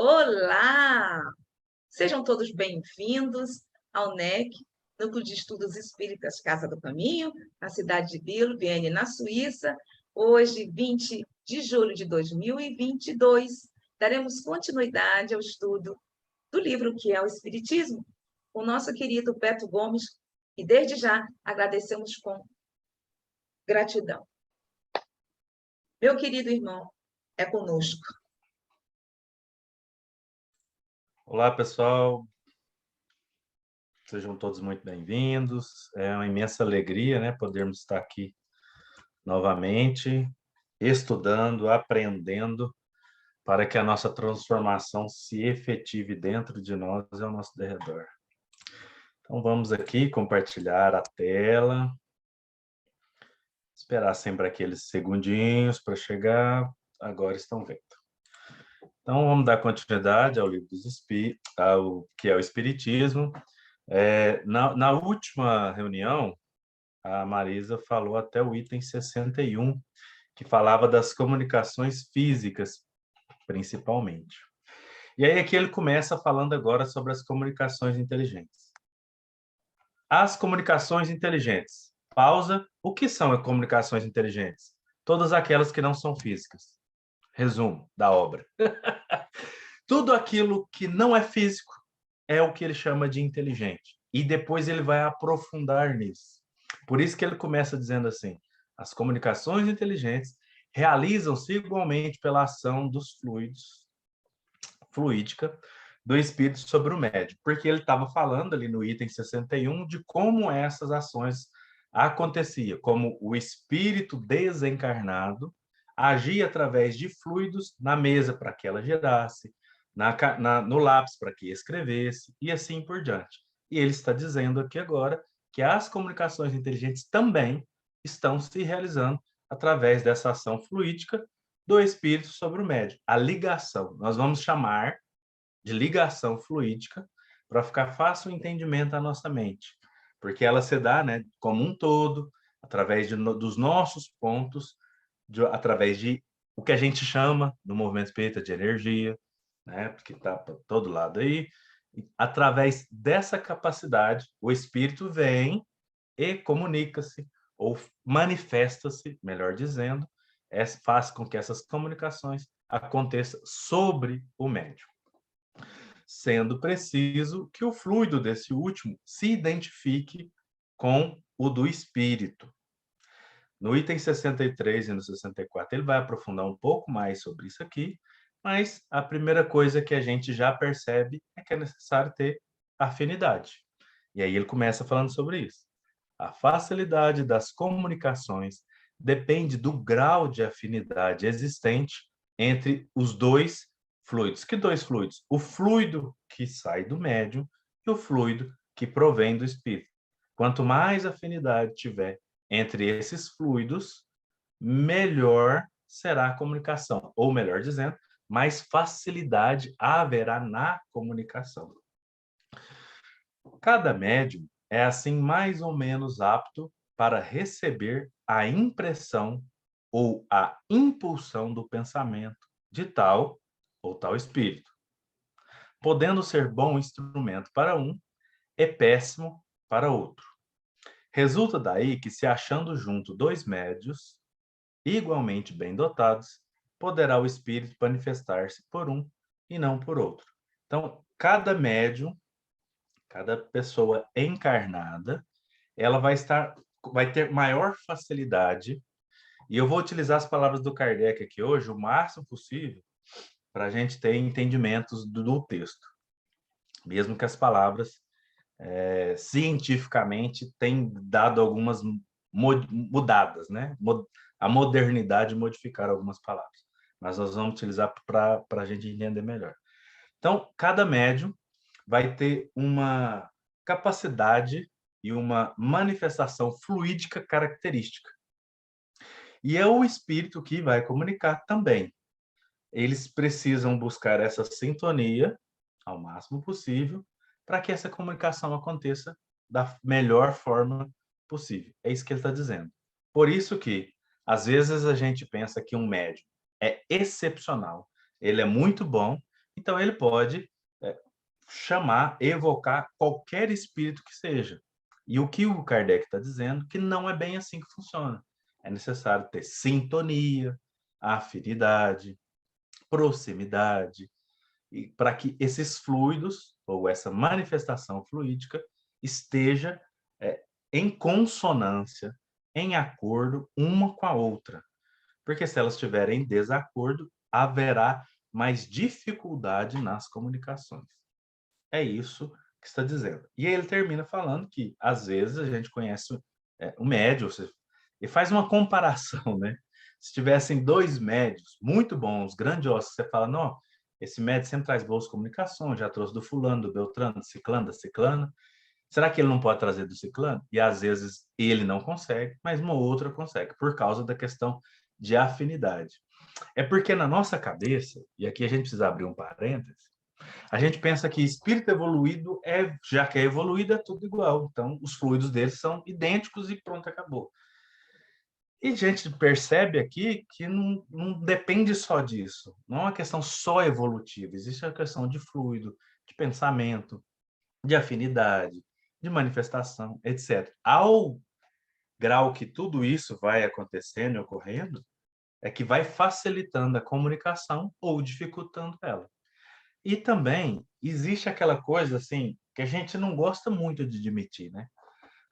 Olá! Sejam todos bem-vindos ao NEC, Núcleo de Estudos Espíritas Casa do Caminho, na cidade de Biel, na Suíça. Hoje, 20 de julho de 2022, daremos continuidade ao estudo do livro que é o Espiritismo, com o nosso querido Beto Gomes, e desde já agradecemos com gratidão. Meu querido irmão, é conosco. Olá, pessoal. Sejam todos muito bem-vindos. É uma imensa alegria, né, podermos estar aqui novamente, estudando, aprendendo, para que a nossa transformação se efetive dentro de nós e ao nosso derredor. Então, vamos aqui compartilhar a tela. Esperar sempre aqueles segundinhos para chegar. Agora estão vendo. Então, vamos dar continuidade ao livro dos Espíritos, que é o Espiritismo. Na última reunião, a Marisa falou até o item 61, que falava das comunicações físicas, principalmente. E aí aqui ele começa falando agora sobre as comunicações inteligentes. As comunicações inteligentes. Pausa. O que são as comunicações inteligentes? Todas aquelas que não são físicas. Resumo da obra. Tudo aquilo que não é físico é o que ele chama de inteligente. E depois ele vai aprofundar nisso. Por isso que ele começa dizendo assim: as comunicações inteligentes realizam-se igualmente pela ação dos fluídica do espírito sobre o médium. Porque ele estava falando ali no item 61 de como essas ações aconteciam, como o espírito desencarnado agia através de fluidos na mesa para que ela girasse, no lápis para que escrevesse, e assim por diante. E ele está dizendo aqui agora que as comunicações inteligentes também estão se realizando através dessa ação fluídica do espírito sobre o médium. A ligação, nós vamos chamar de ligação fluídica para ficar fácil o entendimento da nossa mente, porque ela se dá, né, como um todo, através dos nossos pontos, através de o que a gente chama no movimento espírita de energia, né, porque está para todo lado aí. Através dessa capacidade, o espírito vem e comunica-se, ou manifesta-se, melhor dizendo, faz com que essas comunicações aconteçam sobre o médium. Sendo preciso que o fluido desse último se identifique com o do espírito. No item 63 e no 64, ele vai aprofundar um pouco mais sobre isso aqui, mas a primeira coisa que a gente já percebe é que é necessário ter afinidade. E aí ele começa falando sobre isso. A facilidade das comunicações depende do grau de afinidade existente entre os dois fluidos. Que dois fluidos? O fluido que sai do médium e o fluido que provém do espírito. Quanto mais afinidade tiver entre esses fluidos, melhor será a comunicação. Ou, melhor dizendo, mais facilidade haverá na comunicação. Cada médium é, assim, mais ou menos apto para receber a impressão ou a impulsão do pensamento de tal ou tal espírito, podendo ser bom instrumento para um e péssimo para outro. Resulta daí que, se achando junto dois médios igualmente bem dotados, poderá o espírito manifestar-se por um e não por outro. Então, cada médium, cada pessoa encarnada, ela vai ter maior facilidade, e eu vou utilizar as palavras do Kardec aqui hoje o máximo possível para a gente ter entendimentos do texto, mesmo que as palavras cientificamente têm dado algumas mudadas, né? A modernidade modificar algumas palavras, mas nós vamos utilizar para a gente entender melhor. Então, cada médium vai ter uma capacidade e uma manifestação fluídica característica. E é o espírito que vai comunicar também. Eles precisam buscar essa sintonia ao máximo possível para que essa comunicação aconteça da melhor forma possível. É isso que ele está dizendo. Por isso que, às vezes, a gente pensa que um médium é excepcional, ele é muito bom, Então, ele pode chamar, evocar qualquer espírito que seja. E o que o Kardec está dizendo que não é bem assim que funciona. É necessário ter sintonia, afinidade, proximidade, e para que esses fluidos, ou essa manifestação fluídica, esteja em consonância, em acordo uma com a outra. Porque se elas estiverem em desacordo, haverá mais dificuldade nas comunicações. É isso que está dizendo. E ele termina falando que, às vezes, a gente conhece o médium, e faz uma comparação, né? Se tivessem dois médios muito bons, grandiosos, você fala, não, esse médio sempre traz boas comunicações, já trouxe do fulano, do Beltrano, do ciclano, da ciclana. Será que ele não pode trazer do ciclano? E, às vezes, ele não consegue, mas uma outra consegue, por causa da questão de afinidade. É porque na nossa cabeça, e aqui a gente precisa abrir um parêntese, a gente pensa que espírito evoluído já que é evoluído, é tudo igual. Então, os fluidos deles são idênticos e pronto, acabou. E a gente percebe aqui que não depende só disso. Não é uma questão só evolutiva. Existe a questão de fluido, de pensamento, de afinidade, de manifestação, etc. Ao grau que tudo isso vai acontecendo e ocorrendo, é que vai facilitando a comunicação ou dificultando ela. E também existe aquela coisa assim que a gente não gosta muito de admitir, né?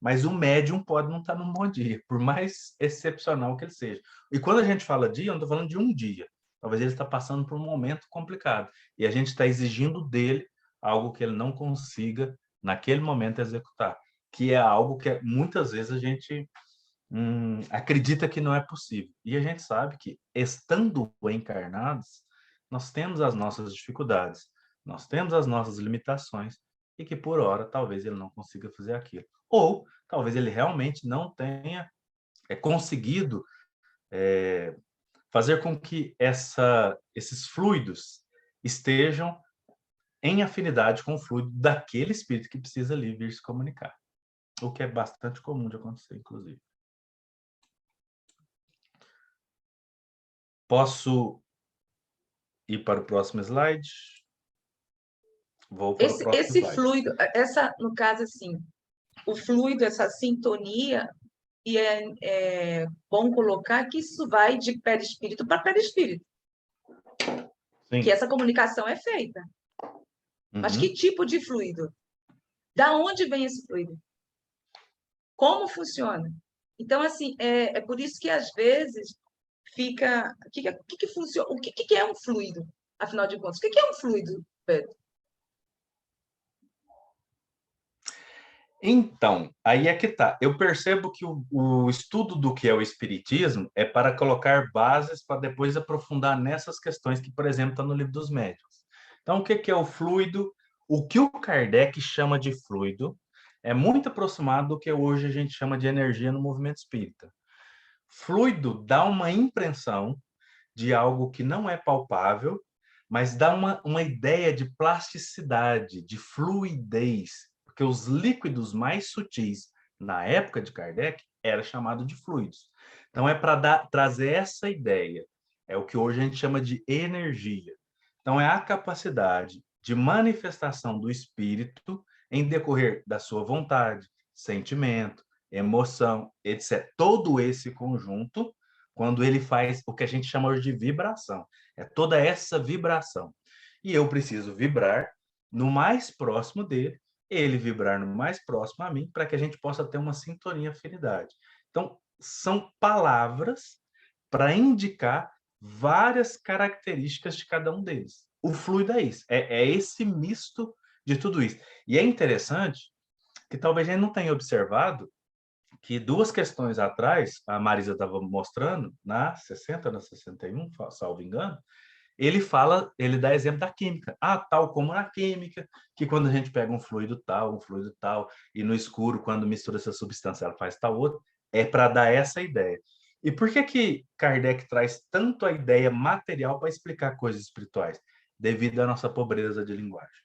Mas o médium pode não estar num bom dia, por mais excepcional que ele seja. E quando a gente fala dia, eu não estou falando de um dia. Talvez ele está passando por um momento complicado. E a gente está exigindo dele algo que ele não consiga, naquele momento, executar. Que é algo que muitas vezes a gente acredita que não é possível. E a gente sabe que, estando encarnados, nós temos as nossas dificuldades, nós temos as nossas limitações, e que, por hora, talvez ele não consiga fazer aquilo. Ou, talvez ele realmente não tenha conseguido fazer com que esses fluidos estejam em afinidade com o fluido daquele espírito que precisa ali vir se comunicar. O que é bastante comum de acontecer, inclusive. Posso ir para o próximo slide? Vou para o próximo Esse slide. fluido, no caso, assim, o fluido, essa sintonia, e é bom colocar que isso vai de perispírito para perispírito, Sim. que essa comunicação é feita. Mas que tipo de fluido? Da onde vem esse fluido? Como funciona? Então, assim, é por isso que, às vezes, fica... O que funciona? O que é um fluido, afinal de contas? O que é um fluido, Pedro? Então, aí é que tá. Eu percebo que o estudo do que é o espiritismo é para colocar bases para depois aprofundar nessas questões que, por exemplo, está no livro dos médiuns. Então, o que é o fluido? O que o Kardec chama de fluido é muito aproximado do que hoje a gente chama de energia no movimento espírita. Fluido dá uma impressão de algo que não é palpável, mas dá uma ideia de plasticidade, de fluidez, porque os líquidos mais sutis, na época de Kardec, era chamado de fluidos. Então, é para trazer essa ideia. É o que hoje a gente chama de energia. Então, é a capacidade de manifestação do espírito em decorrer da sua vontade, sentimento, emoção, etc. Todo esse conjunto, quando ele faz o que a gente chama hoje de vibração. É toda essa vibração. E eu preciso vibrar no mais próximo dele, ele vibrar no mais próximo a mim, para que a gente possa ter uma sintonia, afinidade. Então, são palavras para indicar várias características de cada um deles. O fluido é isso, é esse misto de tudo isso. E é interessante que talvez a gente não tenha observado que 2 questões atrás, a Marisa estava mostrando, na 60, na 61, salvo engano, ele dá exemplo da química. Tal como na química, que quando a gente pega um fluido tal, e no escuro, quando mistura essa substância, ela faz tal outro, é para dar essa ideia. E por que Kardec traz tanto a ideia material para explicar coisas espirituais? Devido à nossa pobreza de linguagem.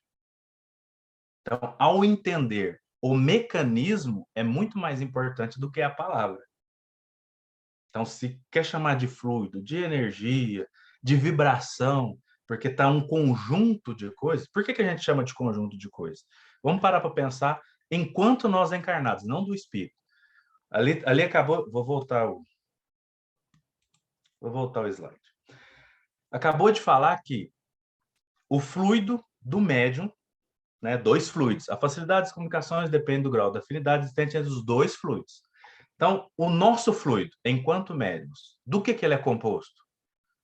Então, ao entender o mecanismo, é muito mais importante do que a palavra. Então, se quer chamar de fluido, de energia, de vibração, porque está um conjunto de coisas. Por que que a gente chama de conjunto de coisas? Vamos parar para pensar enquanto nós encarnados, não do espírito. Ali acabou, vou voltar o slide. Acabou de falar que o fluido do médium, né, dois fluidos. A facilidade das comunicações depende do grau de afinidade existente entre os dois fluidos. Então, o nosso fluido, enquanto médiums, do que ele é composto?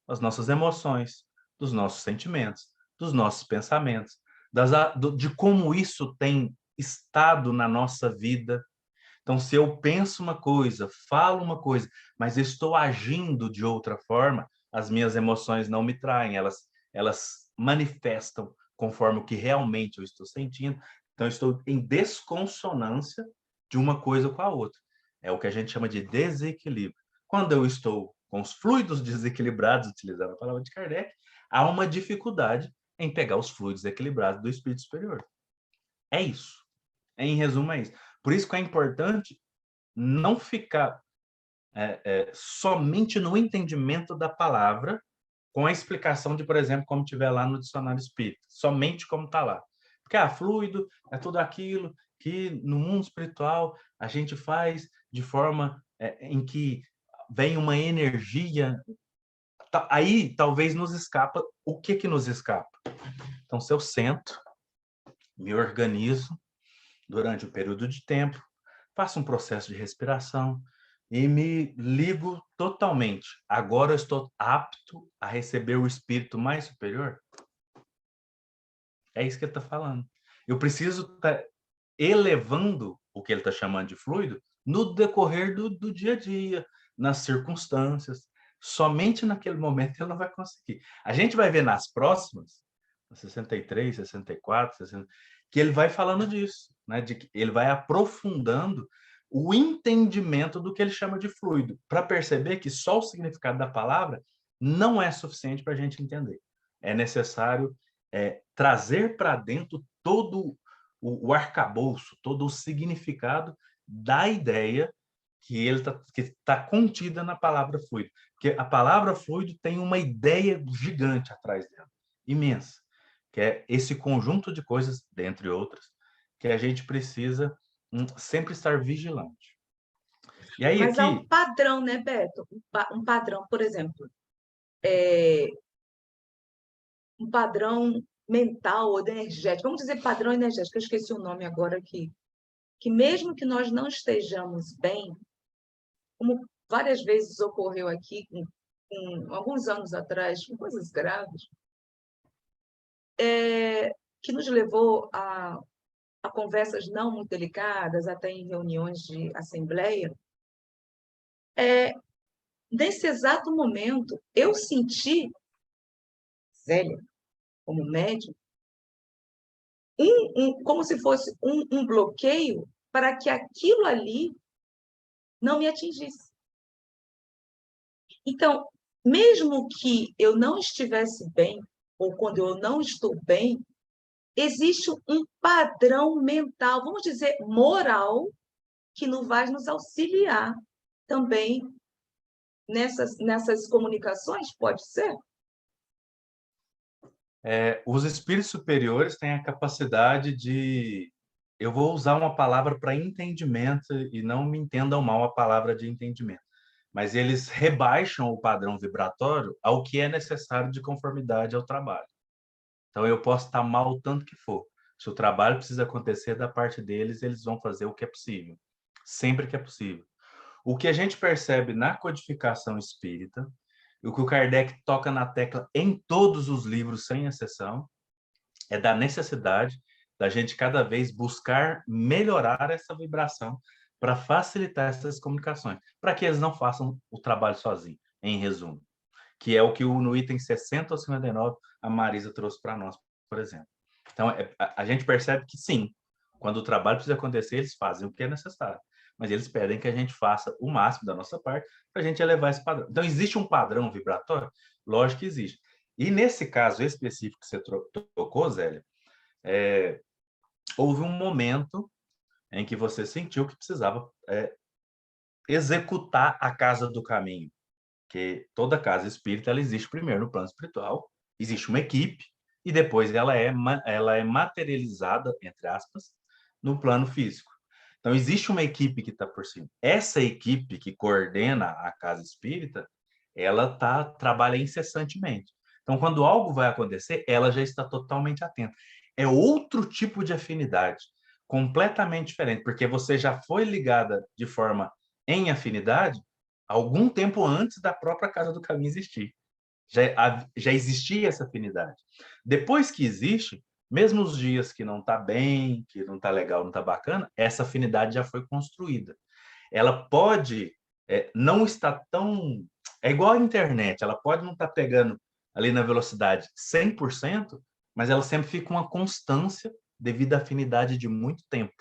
Das nossas emoções, dos nossos sentimentos, dos nossos pensamentos, de como isso tem estado na nossa vida. Então, se eu penso uma coisa, falo uma coisa, mas estou agindo de outra forma, as minhas emoções não me traem, elas manifestam conforme o que realmente eu estou sentindo. Então, eu estou em desconsonância de uma coisa com a outra. É o que a gente chama de desequilíbrio. Quando eu estou com os fluidos desequilibrados, utilizando a palavra de Kardec, há uma dificuldade em pegar os fluidos equilibrados do espírito superior. É isso. Em resumo, é isso. Por isso que é importante não ficar somente no entendimento da palavra, com a explicação de, por exemplo, como tiver lá no dicionário espírita, somente como está lá. Porque fluido é tudo aquilo que no mundo espiritual a gente faz de forma em que vem uma energia. Aí talvez nos escapa. O que nos escapa? Então, se eu sento, me organizo durante um período de tempo, faço um processo de respiração e me ligo totalmente. Agora eu estou apto a receber o espírito mais superior? É isso que ele está falando. Eu preciso estar elevando o que ele está chamando de fluido no decorrer do dia a dia, nas circunstâncias. Somente naquele momento ele não vai conseguir. A gente vai ver nas próximas, 63, 64, 60, que ele vai falando disso, né? De que ele vai aprofundando o entendimento do que ele chama de fluido, para perceber que só o significado da palavra não é suficiente para a gente entender. É necessário trazer para dentro todo o arcabouço, todo o significado da ideia que está contida na palavra fluido. Porque a palavra fluido tem uma ideia gigante atrás dela, imensa, que é esse conjunto de coisas, dentre outras, que a gente precisa sempre estar vigilante. E aí Mas há um aqui... padrão, né, Beto? Um padrão, por exemplo, um padrão mental ou energético. Vamos dizer padrão energético, eu esqueci o nome agora aqui. Que mesmo que nós não estejamos bem, como várias vezes ocorreu aqui, com alguns anos atrás, com coisas graves, que nos levou a conversas não muito delicadas, até em reuniões de assembleia, nesse exato momento, eu senti, Zélia, como médium, como se fosse um bloqueio para que aquilo ali não me atingisse. Então, mesmo que eu não estivesse bem, ou quando eu não estou bem, existe um padrão mental, vamos dizer, moral, que nos vai nos auxiliar também nessas comunicações, pode ser? Os espíritos superiores têm a capacidade de... Eu vou usar uma palavra para entendimento e não me entendam mal a palavra de entendimento, mas eles rebaixam o padrão vibratório ao que é necessário de conformidade ao trabalho. Então, eu posso estar mal o tanto que for. Se o trabalho precisa acontecer da parte deles, eles vão fazer o que é possível, sempre que é possível. O que a gente percebe na codificação espírita, o que o Kardec toca na tecla em todos os livros, sem exceção, é da necessidade da gente cada vez buscar melhorar essa vibração para facilitar essas comunicações, para que eles não façam o trabalho sozinhos, em resumo, que é o que no item 60 ou 59 a Marisa trouxe para nós, por exemplo. Então, a gente percebe que sim, quando o trabalho precisa acontecer, eles fazem o que é necessário, mas eles pedem que a gente faça o máximo da nossa parte para a gente elevar esse padrão. Então, existe um padrão vibratório? Lógico que existe. E nesse caso específico que você tocou, Zélia, houve um momento em que você sentiu que precisava executar a casa do caminho, que toda casa espírita ela existe primeiro no plano espiritual existe uma equipe e depois ela é materializada, entre aspas, no plano físico. Então, existe uma equipe que está por cima. Essa equipe que coordena a casa espírita, ela trabalha incessantemente. Então, quando algo vai acontecer, ela já está totalmente atenta. É outro tipo de afinidade, completamente diferente, porque você já foi ligada de forma em afinidade algum tempo antes da própria Casa do Caminho existir. Já existia essa afinidade. Depois que existe, mesmo os dias que não está bem, que não está legal, não está bacana, essa afinidade já foi construída. Ela pode não estar tão... É igual a internet, ela pode não estar pegando ali na velocidade 100%, mas ela sempre fica uma constância devido à afinidade de muito tempo.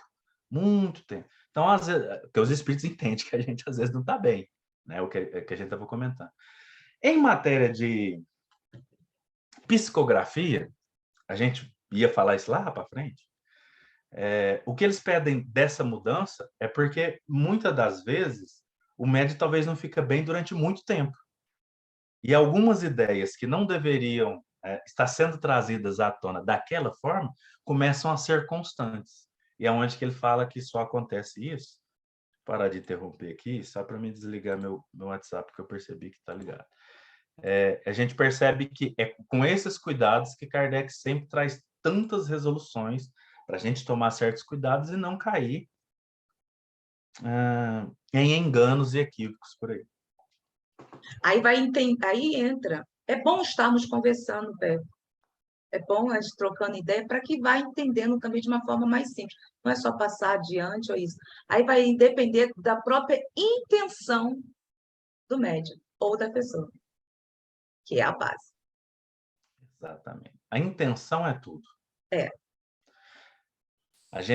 Muito tempo. Então, às vezes, porque os espíritos entendem que a gente às vezes não está bem, né? O que a gente estava comentando. Em matéria de psicografia, a gente ia falar isso lá para frente, o que eles pedem dessa mudança é porque, muitas das vezes, o médium talvez não fica bem durante muito tempo. E algumas ideias que não deveriam estar sendo trazidas à tona daquela forma, começam a ser constantes. E é onde que ele fala que só acontece isso. Parar de interromper aqui, só para me desligar meu WhatsApp, porque eu percebi que está ligado. A gente percebe que é com esses cuidados que Kardec sempre traz tantas resoluções para a gente tomar certos cuidados e não cair em enganos e equívocos por aí. Aí entra. É bom estarmos conversando, Beto. É bom a gente trocando ideia para que vá entendendo também de uma forma mais simples. Não é só passar adiante ou isso. Aí vai depender da própria intenção do médium ou da pessoa, que é a base. Exatamente. A intenção é tudo. É.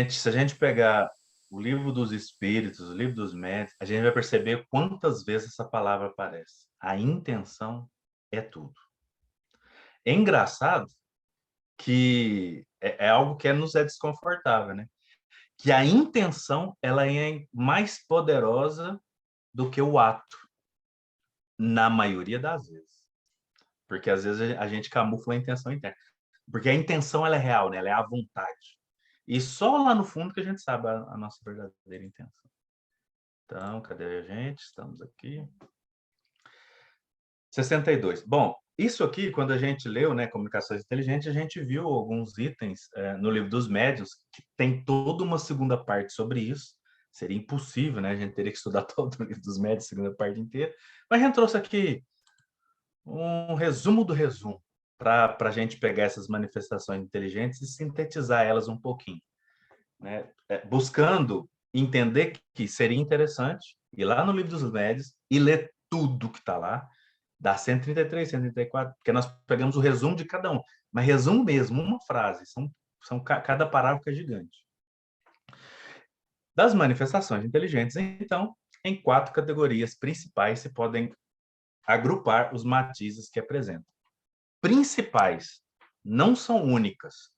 Se a gente pegar o livro dos espíritos, o livro dos médiuns, a gente vai perceber quantas vezes essa palavra aparece. A intenção é tudo. É engraçado que é algo que nos é desconfortável, né? Que a intenção ela é mais poderosa do que o ato, na maioria das vezes. Porque às vezes a gente camufla a intenção interna. Porque a intenção ela é real, né? Ela é a vontade. E só lá no fundo que a gente sabe a nossa verdadeira intenção. Então, cadê a gente? Estamos aqui. 62. Bom, isso aqui, quando a gente leu, né, Comunicações Inteligentes, a gente viu alguns itens no livro dos médiuns, que tem toda uma segunda parte sobre isso. Seria impossível, né? A gente teria que estudar todo o livro dos médiuns, segunda parte inteira. Mas a gente trouxe aqui um resumo do resumo, para a gente pegar essas manifestações inteligentes e sintetizar elas um pouquinho, né? Buscando entender que seria interessante ir lá no livro dos médiuns e ler tudo que está lá, dá 133, 134, porque nós pegamos o resumo de cada um, mas resumo mesmo, uma frase, cada parágrafo é gigante. Das manifestações inteligentes, então, em 4 categorias principais se podem agrupar os matizes que apresentam. Principais, não são únicas.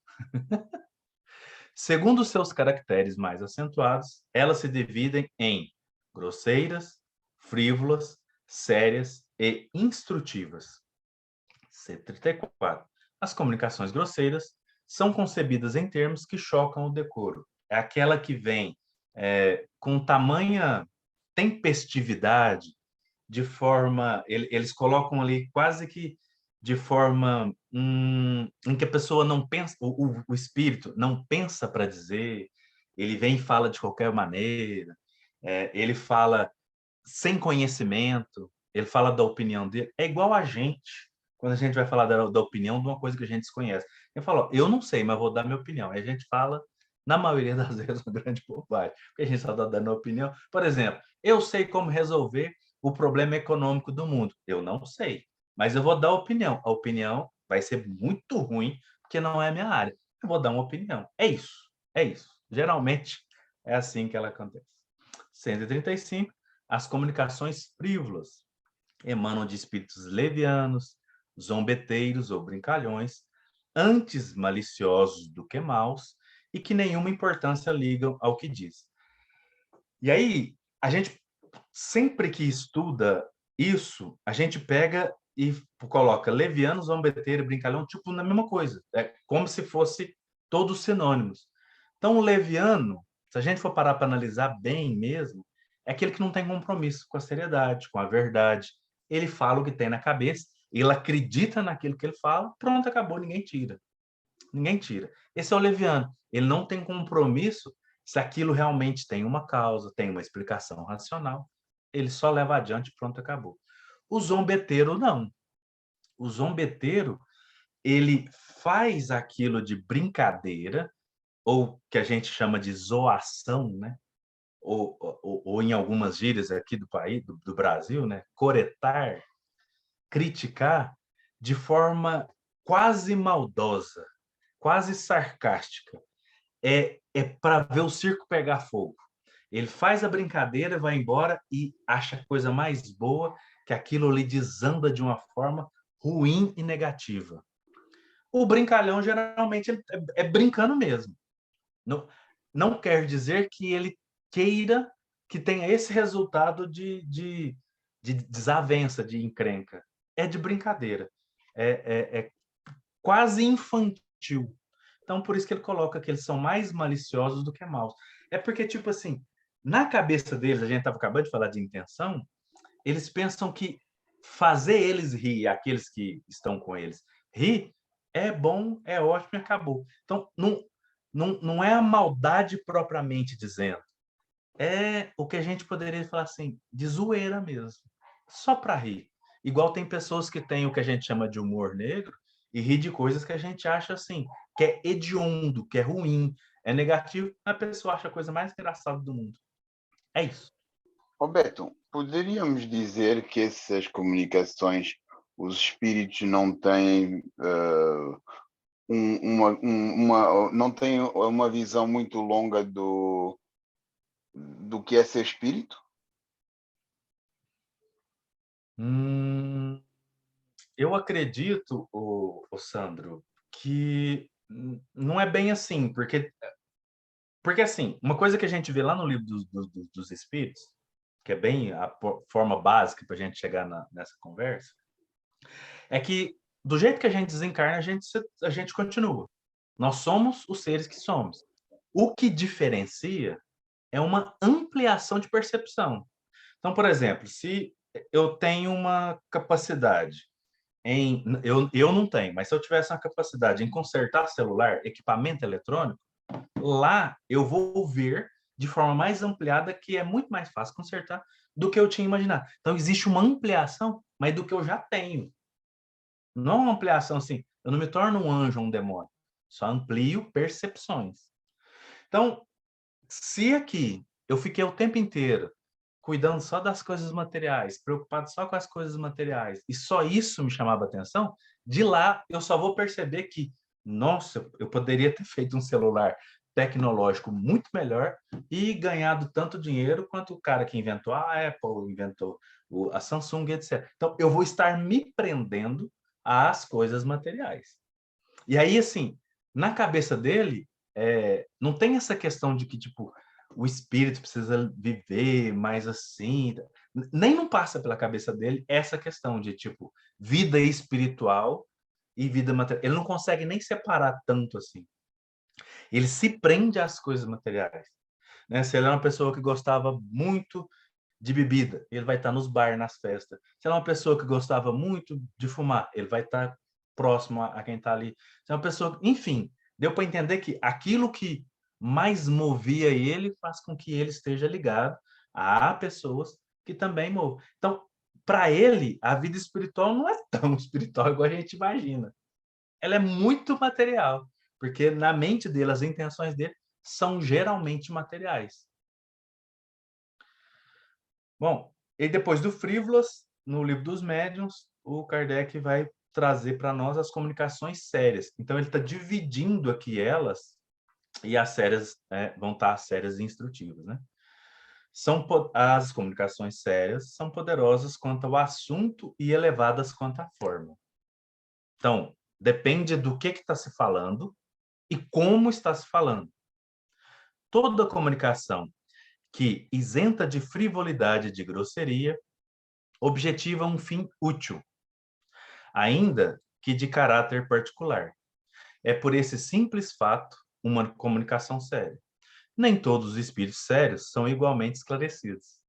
Segundo seus caracteres mais acentuados, elas se dividem em grosseiras, frívolas, sérias e instrutivas. C34. As comunicações grosseiras são concebidas em termos que chocam o decoro. É aquela que vem com tamanha tempestividade, de forma... Eles colocam ali quase que de forma em que a pessoa não pensa, o espírito não pensa para dizer, ele vem e fala de qualquer maneira, ele fala sem conhecimento, ele fala da opinião dele, é igual a gente, quando a gente vai falar da opinião de uma coisa que a gente desconhece. Ele fala, eu não sei, mas vou dar minha opinião. Aí a gente fala, na maioria das vezes, uma grande bobagem, porque a gente só está dando opinião. Por exemplo, eu sei como resolver o problema econômico do mundo. Eu não sei, mas eu vou dar opinião. A opinião vai ser muito ruim, porque não é a minha área. Eu vou dar uma opinião. É isso, é isso. Geralmente é assim que ela acontece. 135. As comunicações frívolas emanam de espíritos levianos, zombeteiros ou brincalhões, antes maliciosos do que maus, e que nenhuma importância ligam ao que diz. E aí, a gente, sempre que estuda isso, a gente pega e coloca leviano, zombeteiro e brincalhão, tipo, na mesma coisa. É como se fosse todos sinônimos. Então, o leviano, se a gente for parar para analisar bem mesmo, é aquele que não tem compromisso com a seriedade, com a verdade. Ele fala o que tem na cabeça, ele acredita naquilo que ele fala, pronto, acabou, ninguém tira. Ninguém tira. Esse é o leviano. Ele não tem compromisso se aquilo realmente tem uma causa, tem uma explicação racional. Ele só leva adiante, pronto, acabou. O zombeteiro, não. O zombeteiro, ele faz aquilo de brincadeira, ou que a gente chama de zoação, né? Ou em algumas gírias aqui do país, do Brasil, né? Coretar, criticar de forma quase maldosa, quase sarcástica. É para ver o circo pegar fogo. Ele faz a brincadeira, vai embora e acha a coisa mais boa, que aquilo lhe desanda de uma forma ruim e negativa. O brincalhão, geralmente, ele é brincando mesmo. Não, não quer dizer que ele queira que tenha esse resultado de desavença, de encrenca. É de brincadeira. É quase infantil. Então, por isso que ele coloca que eles são mais maliciosos do que maus. É porque, tipo assim, na cabeça deles, a gente estava acabando de falar de intenção, eles pensam que fazer eles rir, aqueles que estão com eles, rir, é bom, é ótimo e acabou. Então, não é a maldade propriamente dizendo. É o que a gente poderia falar assim, de zoeira mesmo. Só para rir. Igual tem pessoas que têm o que a gente chama de humor negro e ri de coisas que a gente acha assim, que é hediondo, que é ruim, é negativo, a pessoa acha a coisa mais engraçada do mundo. É isso. Roberto, poderíamos dizer que essas comunicações, os espíritos não têm não têm uma visão muito longa do que é ser espírito? Eu acredito, Sandro, que não é bem assim, porque assim, uma coisa que a gente vê lá no livro dos Espíritos, que é bem a forma básica para a gente chegar nessa conversa, é que do jeito que a gente desencarna, a gente continua. Nós somos os seres que somos. O que diferencia é uma ampliação de percepção. Então, por exemplo, se eu tenho uma capacidade eu não tenho, mas se eu tivesse uma capacidade em consertar celular, equipamento eletrônico, lá eu vou ver de forma mais ampliada que é muito mais fácil consertar do que eu tinha imaginado. Então, existe uma ampliação, mas do que eu já tenho. Não uma ampliação assim, eu não me torno um anjo ou um demônio, só amplio percepções. Então, se aqui eu fiquei o tempo inteiro cuidando só das coisas materiais, preocupado só com as coisas materiais, e só isso me chamava atenção, de lá eu só vou perceber que, nossa, eu poderia ter feito um celular tecnológico muito melhor e ganhado tanto dinheiro quanto o cara que inventou a Apple, inventou a Samsung, etc. Então, eu vou estar me prendendo às coisas materiais. E aí, assim, na cabeça dele, não tem essa questão de que, tipo, o espírito precisa viver mais assim. Nem não passa pela cabeça dele essa questão de, tipo, vida espiritual e vida material. Ele não consegue nem separar tanto assim. Ele se prende às coisas materiais. Né? Se ele é uma pessoa que gostava muito de bebida, ele vai estar nos bares, nas festas. Se ele é uma pessoa que gostava muito de fumar, ele vai estar próximo a quem está ali. Se é uma pessoa, enfim, deu para entender que aquilo que mais movia ele faz com que ele esteja ligado a pessoas que também movem. Então, para ele, a vida espiritual não é tão espiritual igual a gente imagina. Ela é muito material, porque na mente dele, as intenções dele são geralmente materiais. Bom, e depois do Frívolas, no livro dos médiuns, o Kardec vai trazer para nós as comunicações sérias. Então, ele está dividindo aqui elas, e as sérias vão estar as sérias e instrutivas, né? As comunicações sérias são poderosas quanto ao assunto e elevadas quanto à forma. Então, depende do que está se falando e como está se falando. Toda comunicação que isenta de frivolidade e de grosseria objetiva um fim útil. ainda que de caráter particular. É por esse simples fato uma comunicação séria. Nem todos os espíritos sérios são igualmente esclarecidos.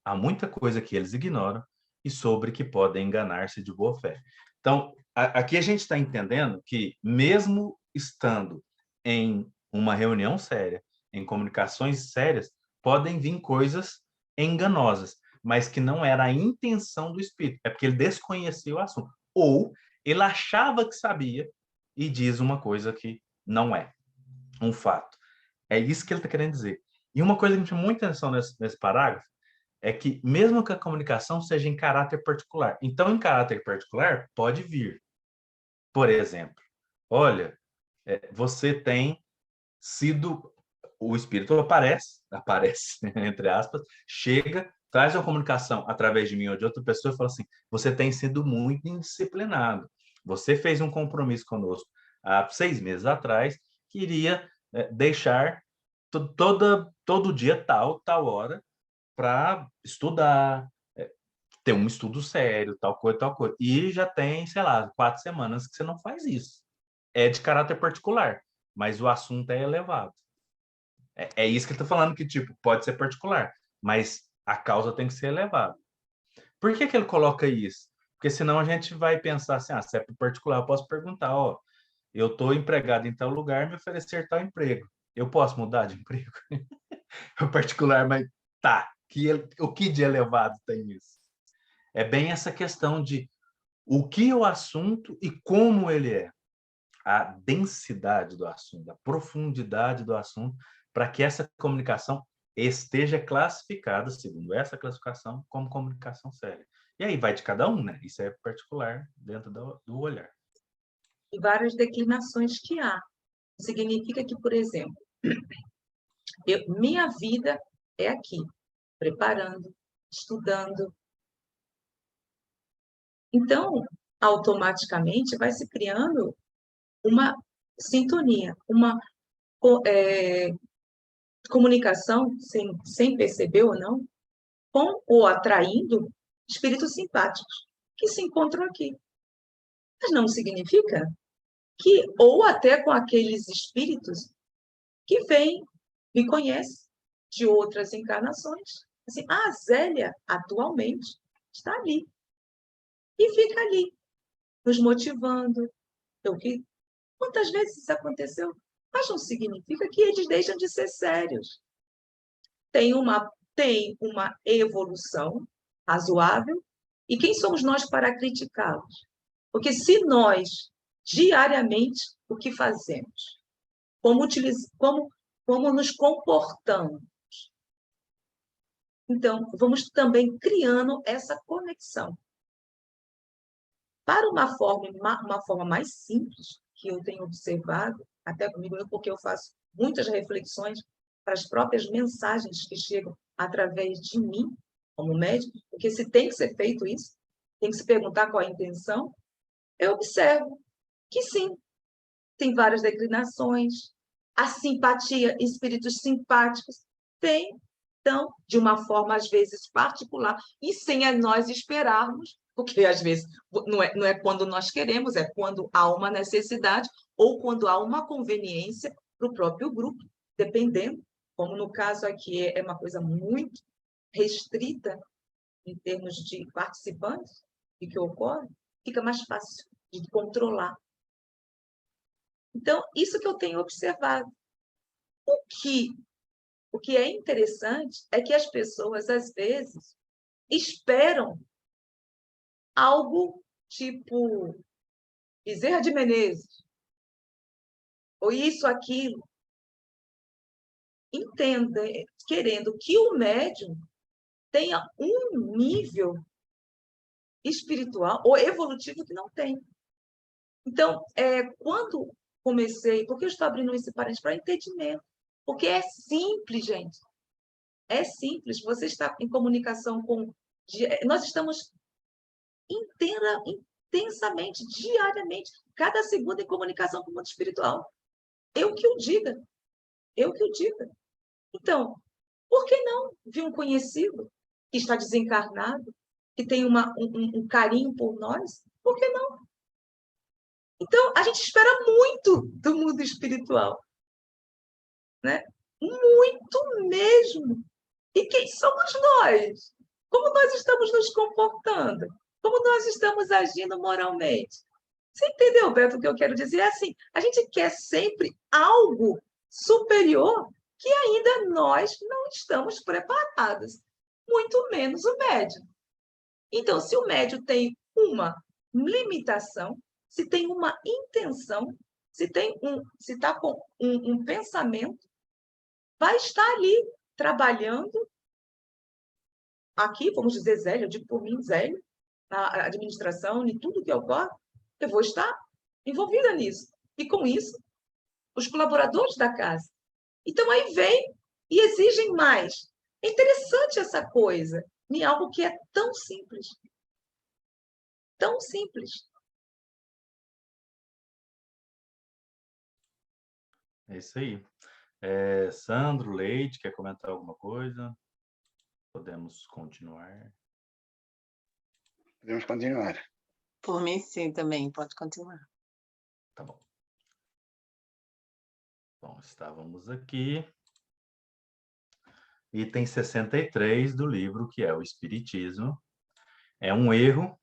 Há muita coisa que eles ignoram e sobre que podem enganar-se de boa fé. Então, aqui a gente está entendendo que, mesmo estando em uma reunião séria, em comunicações sérias, podem vir coisas enganosas, mas que não era a intenção do espírito, é porque ele desconhecia o assunto. Ou ele achava que sabia e diz uma coisa que não é um fato. É isso que ele está querendo dizer. E uma coisa que me chama muita atenção nesse parágrafo é que, mesmo que a comunicação seja em caráter particular, então, em caráter particular, pode vir. Por exemplo, olha, você tem sido. O espírito aparece, entre aspas, chega, traz uma comunicação através de mim ou de outra pessoa e fala assim: você tem sido muito indisciplinado. Você fez um compromisso conosco há 6 meses atrás, que iria deixar todo dia, tal hora, para estudar, ter um estudo sério, tal coisa, tal coisa. E já tem, sei lá, 4 semanas que você não faz isso. É de caráter particular, mas o assunto é elevado. É isso que ele está falando, que tipo, pode ser particular, mas a causa tem que ser elevada. Por que ele coloca isso? Porque senão a gente vai pensar assim, se é particular, eu posso perguntar, ó, eu estou empregado em tal lugar, me oferecer tal emprego. Eu posso mudar de emprego? É particular, mas tá. O que de elevado tem isso? É bem essa questão de o que é o assunto e como ele é. A densidade do assunto, a profundidade do assunto, para que essa comunicação esteja classificada, segundo essa classificação, como comunicação séria. E aí vai de cada um, né? Isso é particular dentro do olhar. E várias declinações que há. Significa que, por exemplo, minha vida é aqui, preparando, estudando. Então, automaticamente vai se criando uma sintonia, uma comunicação, sem perceber ou não, com ou atraindo espíritos simpáticos que se encontram aqui. Mas não significa que, ou até com aqueles espíritos que vêm, me conhecem de outras encarnações. Assim, a Zélia, atualmente, está ali. E fica ali, nos motivando. Quantas vezes isso aconteceu? Mas não significa que eles deixam de ser sérios. Tem uma evolução razoável, e quem somos nós para criticá-los? Porque se nós, diariamente, o que fazemos? Como nos comportamos? Então, vamos também criando essa conexão. Para uma forma mais simples, que eu tenho observado, até comigo, porque eu faço muitas reflexões para as próprias mensagens que chegam através de mim, como médico, porque se tem que ser feito isso, tem que se perguntar qual é a intenção, eu observo que sim, tem várias declinações, a simpatia, espíritos simpáticos, tem, então, de uma forma, às vezes, particular, e sem nós esperarmos, porque, às vezes, não é quando nós queremos, é quando há uma necessidade ou quando há uma conveniência para o próprio grupo, dependendo, como no caso aqui é uma coisa muito restrita em termos de participantes, e que ocorre, fica mais fácil de controlar. Então, isso que eu tenho observado. O que é interessante é que as pessoas, às vezes, esperam algo tipo Bezerra de Menezes, ou isso, aquilo, querendo que o médium tenha um nível espiritual ou evolutivo que não tem. Então, quando comecei, porque eu estou abrindo esse parênteses para entendimento, porque é simples, gente. É simples. Você está em comunicação com... Nós estamos intensamente, diariamente, cada segundo em comunicação com o mundo espiritual. Eu que o diga. Eu que o diga. Então, por que não vir um conhecido que está desencarnado, que tem um carinho por nós, Por que não? Então, a gente espera muito do mundo espiritual, né? Muito mesmo. E quem somos nós? Como nós estamos nos comportando? Como nós estamos agindo moralmente? Você entendeu, Beto, o que eu quero dizer? É assim, a gente quer sempre algo superior que ainda nós não estamos preparados, muito menos o médio. Então, se o médio tem uma limitação, se tem uma intenção, se está com um pensamento, vai estar ali trabalhando. Aqui, vamos dizer, Zélio, eu digo por mim, Zélio, na administração, em tudo que ocorre, eu vou estar envolvida nisso. E com isso, os colaboradores da casa. Então, aí vem e exigem mais. É interessante essa coisa, em algo que é tão simples. Tão simples. É isso aí. Sandro Leite, quer comentar alguma coisa? Podemos continuar. Podemos continuar. Por mim, sim, também. Pode continuar. Tá bom. Bom, estávamos aqui. Item 63 do livro, que é o Espiritismo. É um erro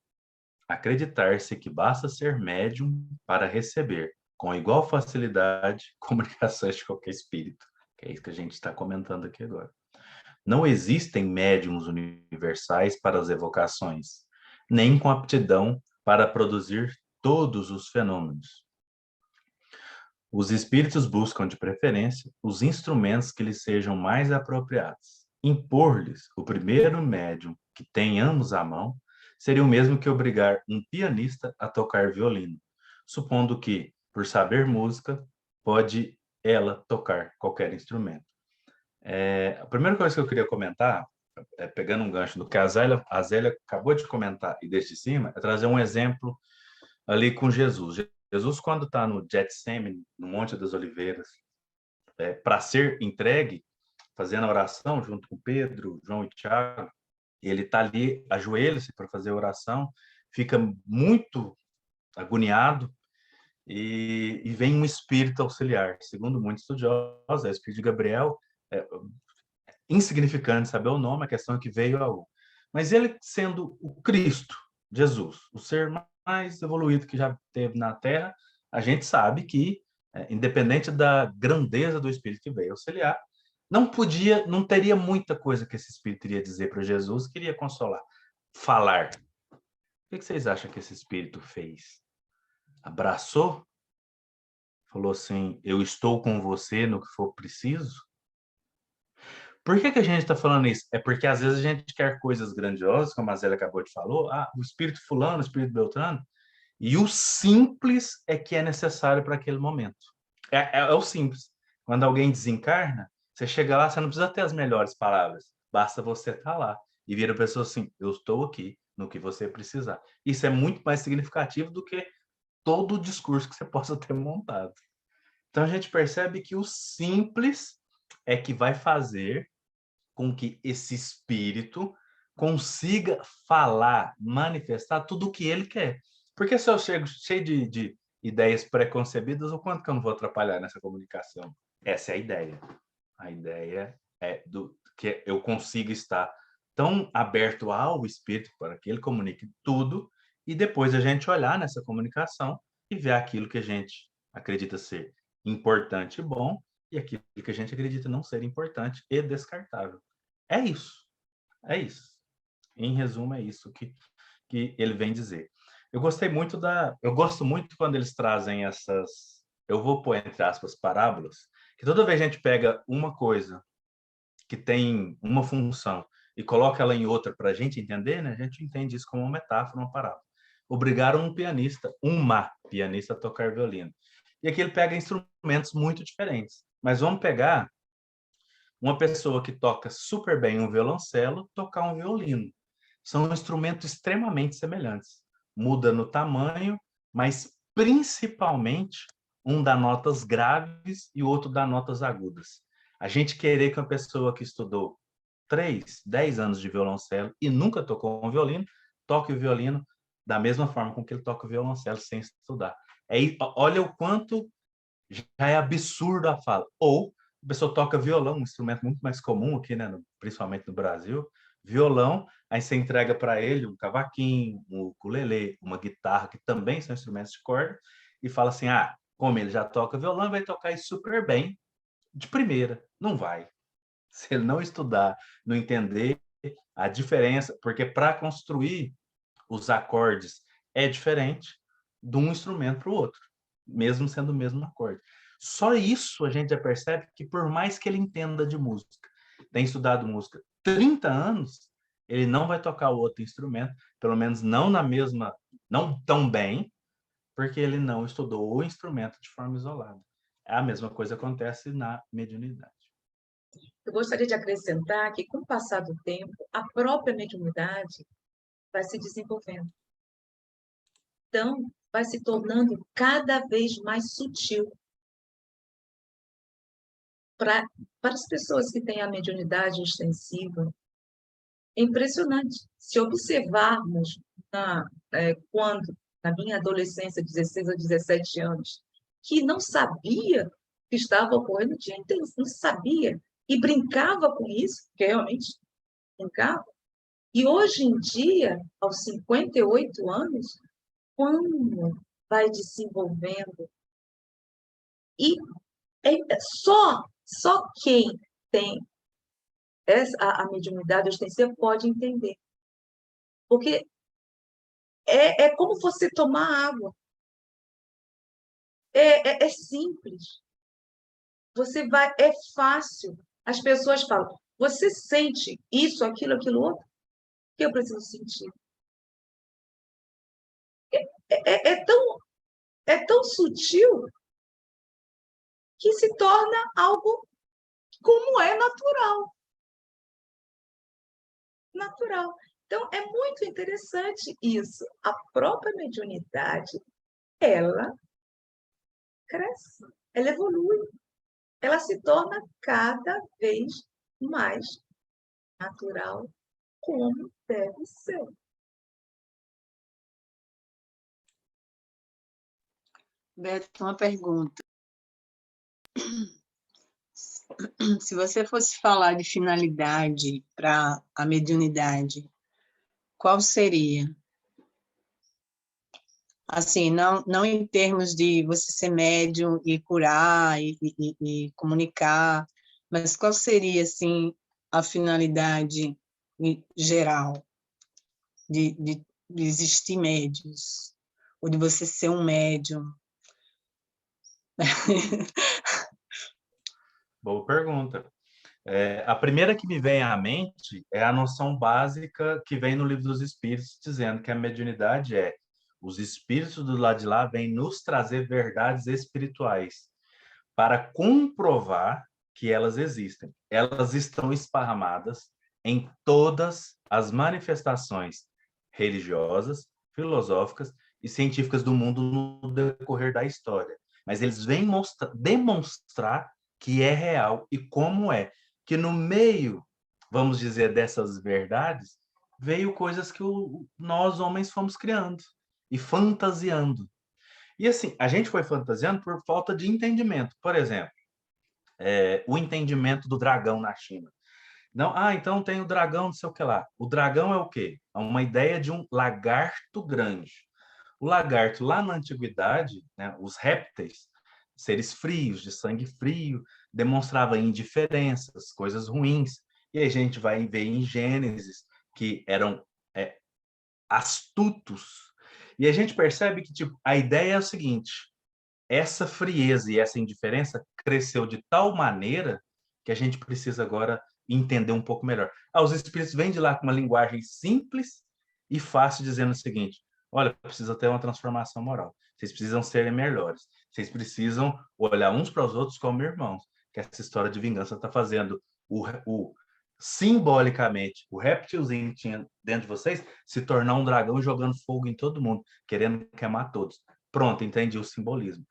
acreditar-se que basta ser médium para receber, com igual facilidade, comunicações de qualquer espírito. Que é isso que a gente está comentando aqui agora. Não existem médiums universais para as evocações, nem com aptidão para produzir todos os fenômenos. Os espíritos buscam, de preferência, os instrumentos que lhes sejam mais apropriados. Impor-lhes o primeiro médium que tenhamos à mão seria o mesmo que obrigar um pianista a tocar violino, supondo que, por saber música, pode ela tocar qualquer instrumento. A primeira coisa que eu queria comentar, pegando um gancho do que a Zélia acabou de comentar e desde cima, é trazer um exemplo ali com Jesus. Jesus, quando está no Getsemane, no Monte das Oliveiras, para ser entregue, fazendo a oração junto com Pedro, João e Tiago, ele está ali, ajoelha-se para fazer a oração, fica muito agoniado e vem um espírito auxiliar. Segundo muitos estudiosos, é o espírito de Gabriel, insignificante saber o nome, a questão é que veio a Mas ele sendo o Cristo, Jesus, o ser mais evoluído que já teve na Terra, a gente sabe que, independente da grandeza do Espírito que veio auxiliar, não teria muita coisa que esse Espírito iria dizer para Jesus, que iria consolar, falar. O que vocês acham que esse Espírito fez? Abraçou? Falou assim, eu estou com você no que for preciso? Por que a gente está falando isso? É porque às vezes a gente quer coisas grandiosas, como a Zélia acabou de falar, o espírito fulano, o espírito beltrano, e o simples é que é necessário para aquele momento. É o simples. Quando alguém desencarna, você chega lá, você não precisa ter as melhores palavras, basta você estar lá. E vira a pessoa assim, eu estou aqui no que você precisar. Isso é muito mais significativo do que todo o discurso que você possa ter montado. Então a gente percebe que o simples é que vai fazer com que esse espírito consiga falar, manifestar tudo o que ele quer. Porque se eu chego cheio de ideias preconcebidas, o quanto que eu não vou atrapalhar nessa comunicação? Essa é a ideia. A ideia é que eu consiga estar tão aberto ao espírito para que ele comunique tudo e depois a gente olhar nessa comunicação e ver aquilo que a gente acredita ser importante e bom e aquilo que a gente acredita não ser importante e descartável. É isso. É isso. Em resumo, é isso que ele vem dizer. Eu gosto muito quando eles trazem essas, eu vou pôr entre aspas, parábolas, que toda vez a gente pega uma coisa que tem uma função e coloca ela em outra para a gente entender, né? A gente entende isso como uma metáfora, uma parábola. Obrigaram uma pianista a tocar violino. E aqui ele pega instrumentos muito diferentes. Mas vamos pegar uma pessoa que toca super bem um violoncelo, tocar um violino. São instrumentos extremamente semelhantes. Muda no tamanho, mas principalmente um dá notas graves e o outro dá notas agudas. A gente querer que uma pessoa que estudou 3, 10 anos de violoncelo e nunca tocou um violino, toque o violino da mesma forma com que ele toca o violoncelo sem estudar. Olha o quanto já é absurdo a fala. Ou a pessoa toca violão, um instrumento muito mais comum aqui, né, principalmente no Brasil, violão, aí você entrega para ele um cavaquinho, um ukulele, uma guitarra, que também são instrumentos de corda, e fala assim, como ele já toca violão, vai tocar isso super bem, de primeira. Não vai. Se ele não estudar, não entender a diferença, porque para construir os acordes é diferente de um instrumento para o outro, mesmo sendo o mesmo acorde. Só isso a gente já percebe que, por mais que ele entenda de música, tenha estudado música 30 anos, ele não vai tocar o outro instrumento, pelo menos não não tão bem, porque ele não estudou o instrumento de forma isolada. A mesma coisa acontece na mediunidade. Eu gostaria de acrescentar que, com o passar do tempo, a própria mediunidade vai se desenvolvendo. Então, vai se tornando cada vez mais sutil. Para as pessoas que têm a mediunidade extensiva, é impressionante. Se observarmos quando, na minha adolescência, 16 a 17 anos, que não sabia o que estava ocorrendo, não sabia, e brincava com isso, porque realmente brincava. E hoje em dia, aos 58 anos, quando vai desenvolvendo, e só quem tem a mediunidade extensiva pode entender. Porque é como você tomar água. É simples. É fácil. As pessoas falam, você sente isso, aquilo, aquilo outro? O que eu preciso sentir? É tão sutil que se torna algo como é natural. Natural. Então, é muito interessante isso. A própria mediunidade, ela cresce, ela evolui, ela se torna cada vez mais natural, como deve ser. Beto, uma pergunta. Se você fosse falar de finalidade para a mediunidade, qual seria? Assim, não em termos de você ser médium e curar e comunicar, mas qual seria, assim, a finalidade geral de existir médios? Ou de você ser um médium? Boa pergunta. A primeira que me vem à mente é a noção básica que vem no Livro dos Espíritos, dizendo que a mediunidade os espíritos do lado de lá vêm nos trazer verdades espirituais para comprovar que elas existem. Elas estão esparramadas em todas as manifestações religiosas, filosóficas e científicas do mundo no decorrer da história. Mas eles vêm demonstrar que é real e como é. Que no meio, vamos dizer, dessas verdades, veio coisas que nós homens fomos criando e fantasiando. E assim, a gente foi fantasiando por falta de entendimento. Por exemplo, o entendimento do dragão na China. Não, então tem o dragão, não sei o que lá. O dragão é o quê? É uma ideia de um lagarto grande. O lagarto, lá na antiguidade, né, os répteis, seres frios, de sangue frio, demonstrava indiferenças, coisas ruins. E a gente vai ver em Gênesis que eram astutos. E a gente percebe que tipo, a ideia é o seguinte, essa frieza e essa indiferença cresceu de tal maneira que a gente precisa agora entender um pouco melhor. Os espíritos vêm de lá com uma linguagem simples e fácil, dizendo o seguinte, olha, precisa ter uma transformação moral. Vocês precisam serem melhores. Vocês precisam olhar uns para os outros como irmãos. Que essa história de vingança está fazendo simbolicamente, o réptilzinho que tinha dentro de vocês se tornar um dragão jogando fogo em todo mundo, querendo queimar todos. Pronto, entendi o simbolismo.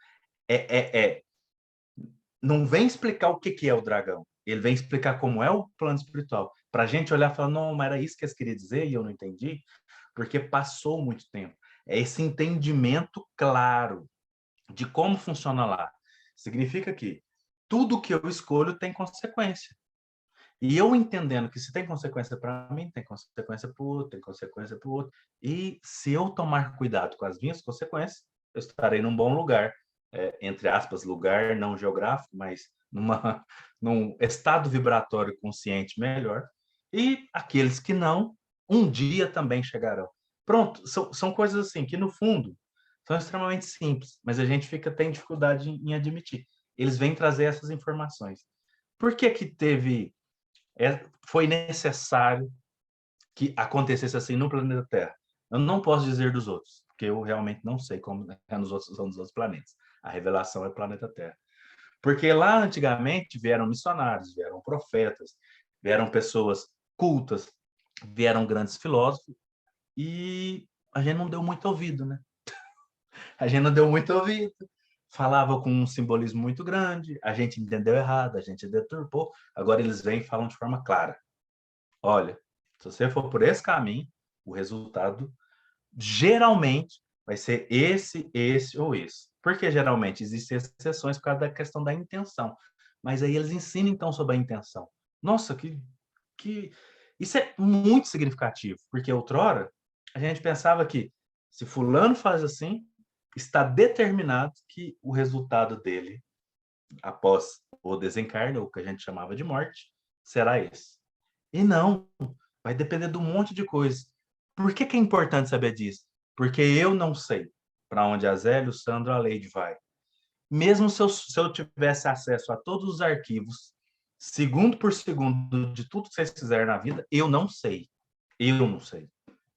Não vem explicar o que é o dragão. Ele vem explicar como é o plano espiritual. Para a gente olhar e falar, não, mas era isso que eles queriam dizer e eu não entendi, porque passou muito tempo. É esse entendimento claro de como funciona lá. Significa que tudo que eu escolho tem consequência. E eu entendendo que se tem consequência para mim, tem consequência para o outro, tem consequência para o outro. E se eu tomar cuidado com as minhas consequências, eu estarei num bom lugar. Entre aspas, lugar não geográfico, mas num estado vibratório consciente melhor. E aqueles que não, um dia também chegarão. Pronto, são coisas assim que, no fundo, são extremamente simples, mas a gente tem dificuldade em admitir. Eles vêm trazer essas informações. Por que que foi necessário que acontecesse assim no planeta Terra? Eu não posso dizer dos outros, porque eu realmente não sei como é nos outros planetas. A revelação é o planeta Terra. Porque lá antigamente vieram missionários, vieram profetas, vieram pessoas cultas, vieram grandes filósofos, e a gente não deu muito ouvido, né? A gente não deu muito ouvido. Falava com um simbolismo muito grande, a gente entendeu errado, a gente deturpou. Agora eles vêm e falam de forma clara. Olha, se você for por esse caminho, o resultado geralmente vai ser esse ou esse. Porque geralmente existem exceções por causa da questão da intenção. Mas aí eles ensinam então sobre a intenção. Nossa, que... Isso é muito significativo, porque outrora a gente pensava que se fulano faz assim, está determinado que o resultado dele, após o desencarne, ou o que a gente chamava de morte, será esse. E não, vai depender de um monte de coisas. Por que que é importante saber disso? Porque eu não sei para onde a Zélia, o Sandro, a Leide vai. Mesmo se eu tivesse acesso a todos os arquivos, segundo por segundo, de tudo que vocês fizeram na vida, eu não sei. Eu não sei.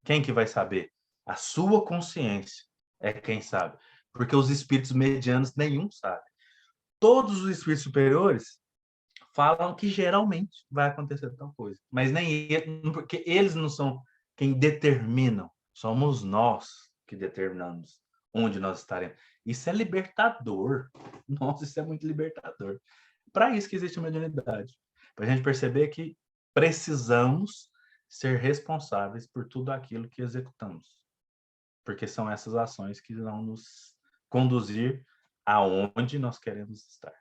Quem que vai saber? A sua consciência é quem sabe. Porque os espíritos medianos, nenhum sabe. Todos os espíritos superiores falam que geralmente vai acontecer tal coisa. Mas nem porque eles não são quem determinam. Somos nós que determinamos onde nós estaremos. Isso é libertador. Nossa, isso é muito libertador. Para isso que existe a mediunidade. Para a gente perceber que precisamos ser responsáveis por tudo aquilo que executamos. Porque são essas ações que vão nos conduzir aonde nós queremos estar.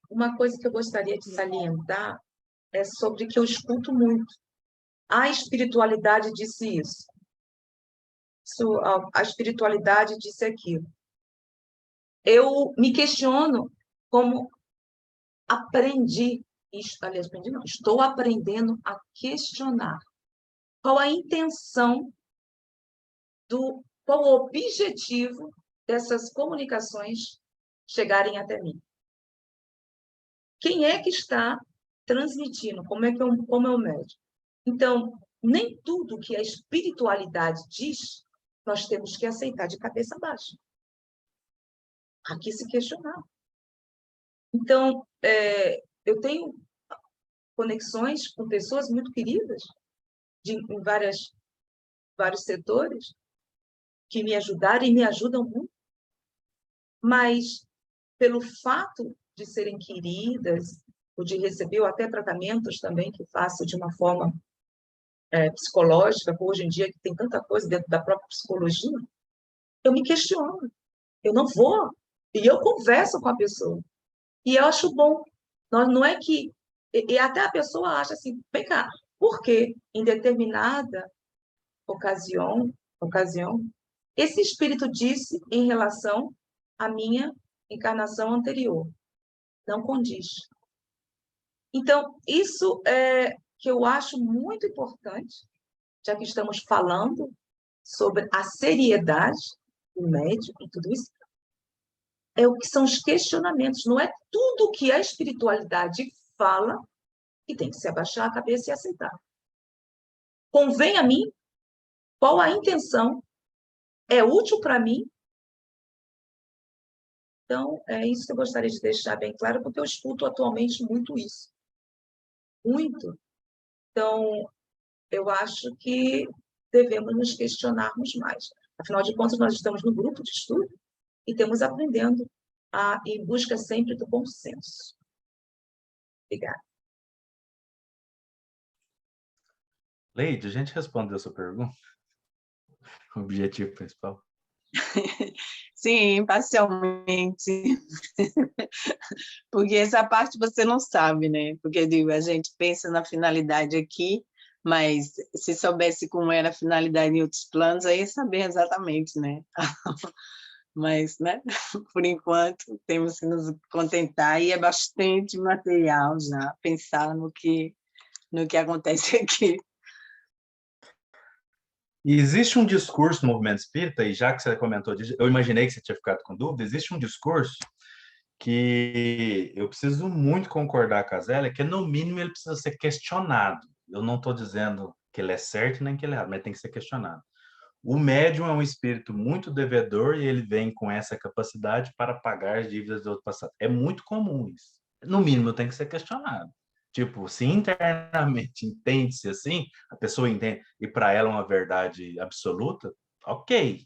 Uma coisa que eu gostaria de salientar é sobre que eu escuto muito. A espiritualidade disse isso. A espiritualidade disse aquilo. Eu me questiono como aprendi, aliás, aprendi não, estou aprendendo a questionar qual a intenção qual o objetivo dessas comunicações chegarem até mim. Quem é que está transmitindo? Como é o médium? Então, nem tudo que a espiritualidade diz, nós temos que aceitar de cabeça baixa. Há que se questionar. Então, eu tenho conexões com pessoas muito queridas, em vários setores, que me ajudaram e me ajudam muito, mas pelo fato de serem queridas, ou de receber ou até tratamentos também que faço de uma forma psicológica, hoje em dia que tem tanta coisa dentro da própria psicologia, eu me questiono, eu não vou, e eu converso com a pessoa, e eu acho bom, não é que, e até a pessoa acha assim, vem cá, por que em determinada ocasião, esse espírito disse em relação à minha encarnação anterior, não condiz. Então, isso é que eu acho muito importante, já que estamos falando sobre a seriedade do médium e tudo isso, é o que são os questionamentos. Não é tudo que a espiritualidade fala que tem que se abaixar a cabeça e aceitar. Convém a mim? Qual a intenção? É útil para mim? Então, é isso que eu gostaria de deixar bem claro, porque eu escuto atualmente muito isso. Muito. Então, eu acho que devemos nos questionarmos mais. Afinal de contas, nós estamos no grupo de estudo e estamos aprendendo em busca sempre do bom senso. Obrigada. Leide, a gente respondeu a sua pergunta? O objetivo principal. Sim, parcialmente. Porque essa parte você não sabe, né? Porque digo, a gente pensa na finalidade aqui, mas se soubesse como era a finalidade em outros planos, aí ia saber exatamente, né? Mas, né? Por enquanto, temos que nos contentar e é bastante material já pensar no que acontece aqui. E existe um discurso no movimento espírita, e já que você comentou disso, eu imaginei que você tinha ficado com dúvida, existe um discurso que eu preciso muito concordar com a Zélia, que no mínimo ele precisa ser questionado. Eu não estou dizendo que ele é certo nem que ele é errado, mas tem que ser questionado. O médium é um espírito muito devedor e ele vem com essa capacidade para pagar as dívidas do outro passado. É muito comum isso. No mínimo tem que ser questionado. Tipo, se internamente entende-se assim, a pessoa entende, e para ela é uma verdade absoluta, ok.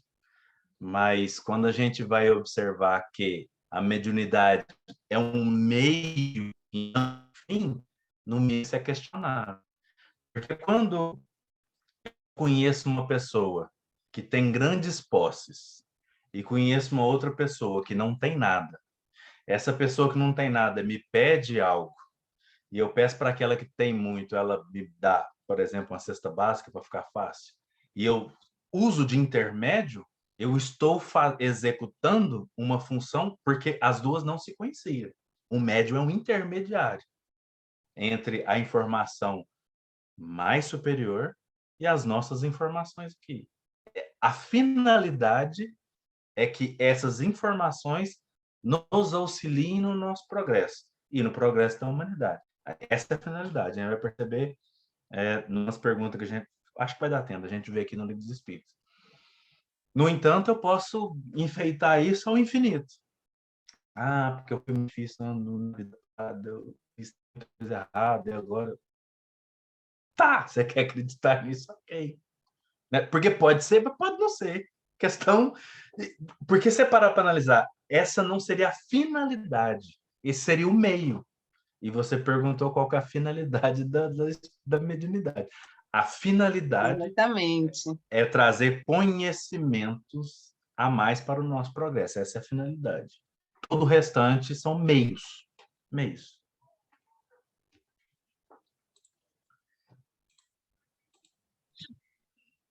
Mas quando a gente vai observar que a mediunidade é um meio, enfim, no mínimo isso é questionável. Porque quando eu conheço uma pessoa que tem grandes posses e conheço uma outra pessoa que não tem nada, essa pessoa que não tem nada me pede algo, e eu peço para aquela que tem muito, ela me dá, por exemplo, uma cesta básica para ficar fácil, e eu uso de intermédio, eu estou executando uma função porque as duas não se conheciam. O médium é um intermediário entre a informação mais superior e as nossas informações aqui. A finalidade é que essas informações nos auxiliem no nosso progresso e no progresso da humanidade. Essa é a finalidade. A gente vai perceber nas perguntas que a gente... Acho que vai dar tempo, a gente vê aqui no Livro dos Espíritos. No entanto, eu posso enfeitar isso ao infinito. Ah, porque eu fui muito difícil na vida, eu fiz coisa errada e agora... Tá, você quer acreditar nisso? Ok. Né? Porque pode ser, mas pode não ser. Questão... Porque se parar para analisar, essa não seria a finalidade, esse seria o meio. E você perguntou qual que é a finalidade da mediunidade. A finalidade Exatamente. é trazer conhecimentos a mais para o nosso progresso. Essa é a finalidade. Todo o restante são meios. Meios.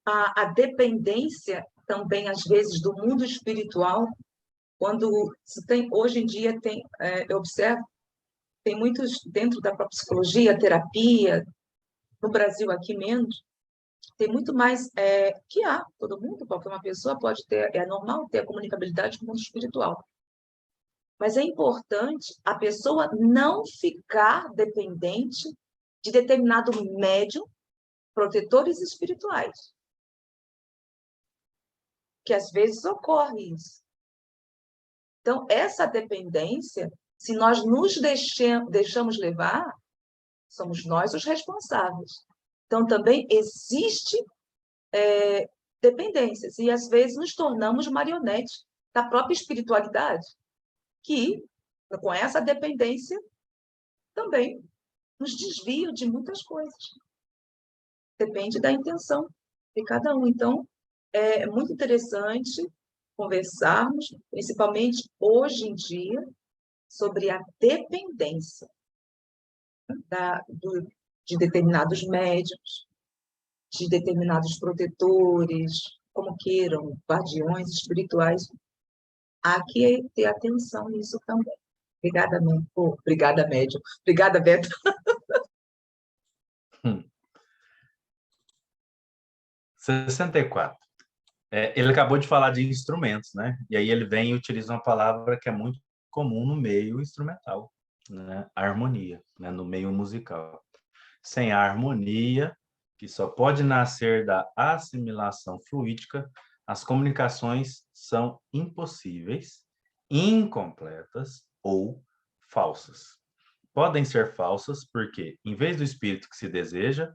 A dependência também, às vezes, do mundo espiritual, quando se tem, hoje em dia, eu observo, tem muitos, dentro da própria psicologia, terapia, no Brasil aqui menos, tem muito mais que há, todo mundo, qualquer uma pessoa pode ter, é normal ter a comunicabilidade com o mundo espiritual. Mas é importante a pessoa não ficar dependente de determinado médium, protetores espirituais. Que às vezes ocorre isso. Então, essa dependência, se nós nos deixamos levar, somos nós os responsáveis. Então, também existe dependências, e às vezes nos tornamos marionetes da própria espiritualidade, que, com essa dependência, também nos desvia de muitas coisas. Depende da intenção de cada um. Então, é muito interessante conversarmos, principalmente hoje em dia, sobre a dependência de determinados médiuns, de determinados protetores, como queiram, guardiões espirituais. Há que ter atenção nisso também. Obrigada, obrigada, médium. Obrigada, Beto. 64. Ele acabou de falar de instrumentos, né? E aí ele vem e utiliza uma palavra que é muito comum no meio instrumental, né? A harmonia, né? No meio musical. Sem a harmonia, que só pode nascer da assimilação fluídica, as comunicações são impossíveis, incompletas ou falsas. Podem ser falsas porque, em vez do espírito que se deseja,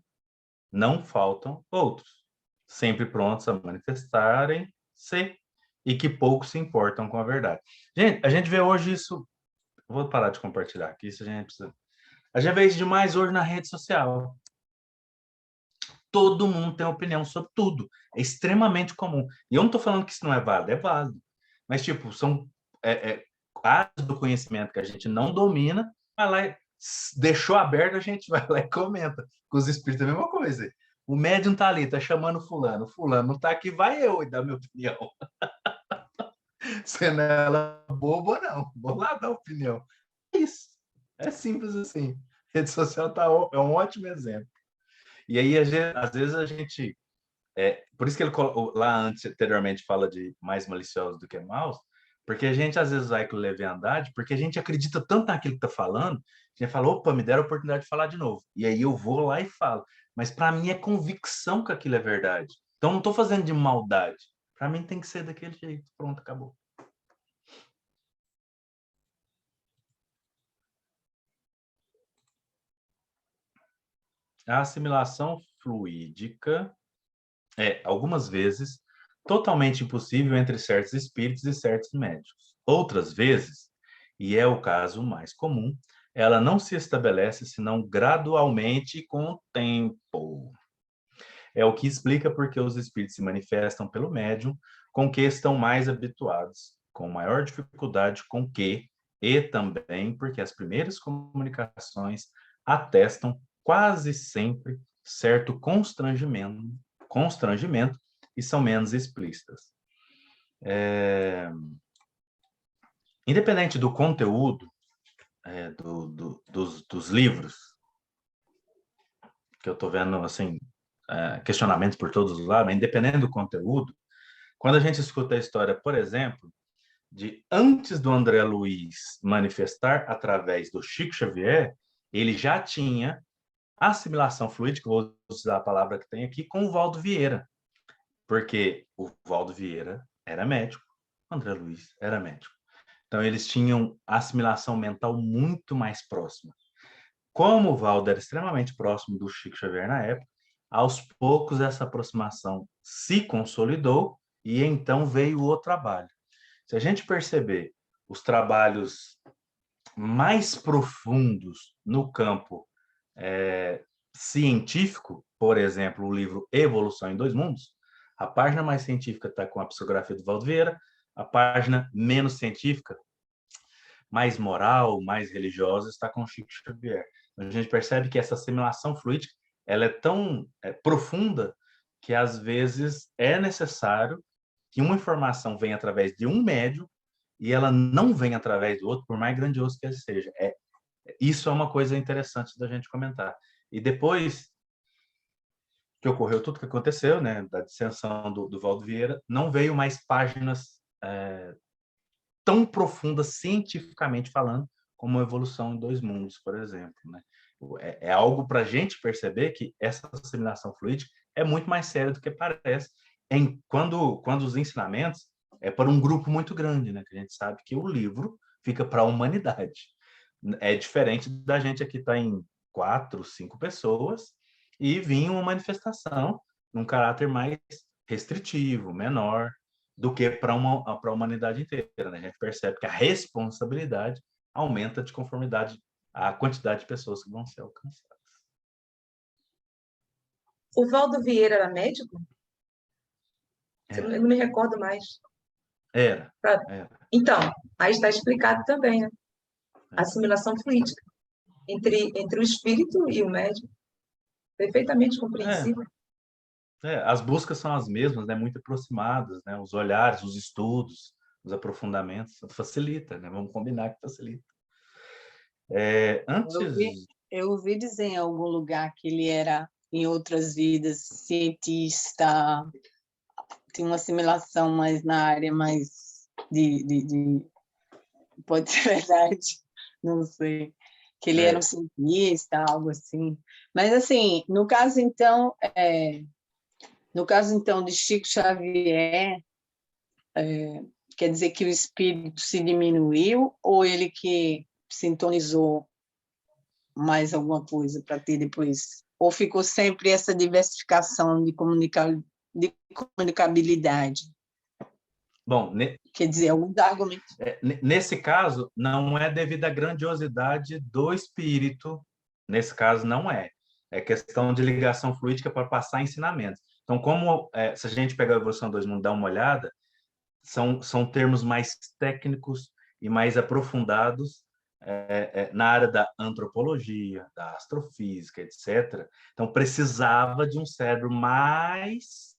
não faltam outros, sempre prontos a manifestarem-se e que poucos se importam com a verdade. Gente, a gente vê hoje isso... Vou parar de compartilhar aqui, isso a gente precisa... A gente vê isso demais hoje na rede social. todo mundo tem opinião sobre tudo. É extremamente comum. E eu não estou falando que isso não é válido, é válido. Mas, tipo, são áreas do conhecimento que a gente não domina, vai lá e deixou aberto, a gente vai lá e comenta. Com os espíritos é a mesma coisa. O médium está ali, está chamando fulano. Fulano não está aqui, vai eu e dar minha opinião. Sendo ela boba, não. Vou lá dar opinião. É isso. É simples assim. Rede social é um ótimo exemplo. E aí, às vezes, a gente... por isso que ele lá anteriormente fala de mais maliciosos do que maus, porque a gente, às vezes, vai com leviandade, porque a gente acredita tanto naquilo que está falando, a gente fala, opa, me deram a oportunidade de falar de novo. E aí eu vou lá e falo. Mas, para mim, é convicção que aquilo é verdade. Então, não estou fazendo de maldade. Para mim, tem que ser daquele jeito. Pronto, acabou. A assimilação fluídica é, algumas vezes, totalmente impossível entre certos espíritos e certos médiuns. Outras vezes, e é o caso mais comum, ela não se estabelece senão gradualmente e com o tempo. É o que explica porque os espíritos se manifestam pelo médium com que estão mais habituados, com maior dificuldade com que, e também porque as primeiras comunicações atestam quase sempre certo constrangimento e são menos explícitas. Independente do conteúdo dos livros, que eu estou vendo assim, questionamentos por todos os lados, mas independente do conteúdo, quando a gente escuta a história, por exemplo, de antes do André Luiz manifestar através do Chico Xavier, ele já tinha assimilação fluídica, vou usar a palavra que tem aqui, com o Valdo Vieira, porque o Valdo Vieira era médico, o André Luiz era médico. Então, eles tinham assimilação mental muito mais próxima. Como o Valdo era extremamente próximo do Chico Xavier na época, aos poucos essa aproximação se consolidou e então veio o trabalho. Se a gente perceber os trabalhos mais profundos no campo científico, por exemplo, o livro Evolução em Dois Mundos, a página mais científica está com a psicografia do Valdo Vieira, a página menos científica, mais moral, mais religiosa, está com o Chico Xavier. A gente percebe que essa assimilação fluídica ela é tão profunda que, às vezes, é necessário que uma informação venha através de um médium e ela não vem através do outro, por mais grandioso que ele seja. Isso é uma coisa interessante da gente comentar. E depois que ocorreu tudo que aconteceu, né, da dissensão do Valdo Vieira, não veio mais páginas tão profundas, cientificamente falando, como a Evolução em Dois Mundos, por exemplo. Né? É algo para a gente perceber que essa assimilação fluídica é muito mais séria do que parece, quando os ensinamentos é para um grupo muito grande, né? Que a gente sabe que o livro fica para a humanidade. É diferente da gente aqui estar em 4, 5 pessoas e vir uma manifestação num caráter mais restritivo, menor, do que para a humanidade inteira. Né? A gente percebe que a responsabilidade aumenta de conformidade à quantidade de pessoas que vão ser alcançadas. O Valdo Vieira era médico? Eu não me recordo mais. Era. Então, aí está explicado também, né? A assimilação fluídica entre o espírito e o médium. Perfeitamente compreensível. As buscas são as mesmas, né? Muito aproximadas, né? Os olhares, os estudos, os aprofundamentos, facilita, né? Vamos combinar que facilita. Eu ouvi dizer em algum lugar que ele era, em outras vidas, cientista, tinha uma assimilação mais na área mais de... Pode ser verdade, não sei. Que ele era um cientista, algo assim. Mas, assim, no caso, então, de Chico Xavier, quer dizer que o espírito se diminuiu ou ele que sintonizou mais alguma coisa para ter depois? Ou ficou sempre essa diversificação de comunicabilidade? Bom, quer dizer, alguns argumentos. Nesse caso, não é devido à grandiosidade do espírito. Nesse caso, não é. é questão de ligação fluídica para passar ensinamentos. Então, se a gente pegar a Evolução 2.1 e dar uma olhada, são termos mais técnicos e mais aprofundados na área da antropologia, da astrofísica, etc. Então, precisava de um cérebro mais,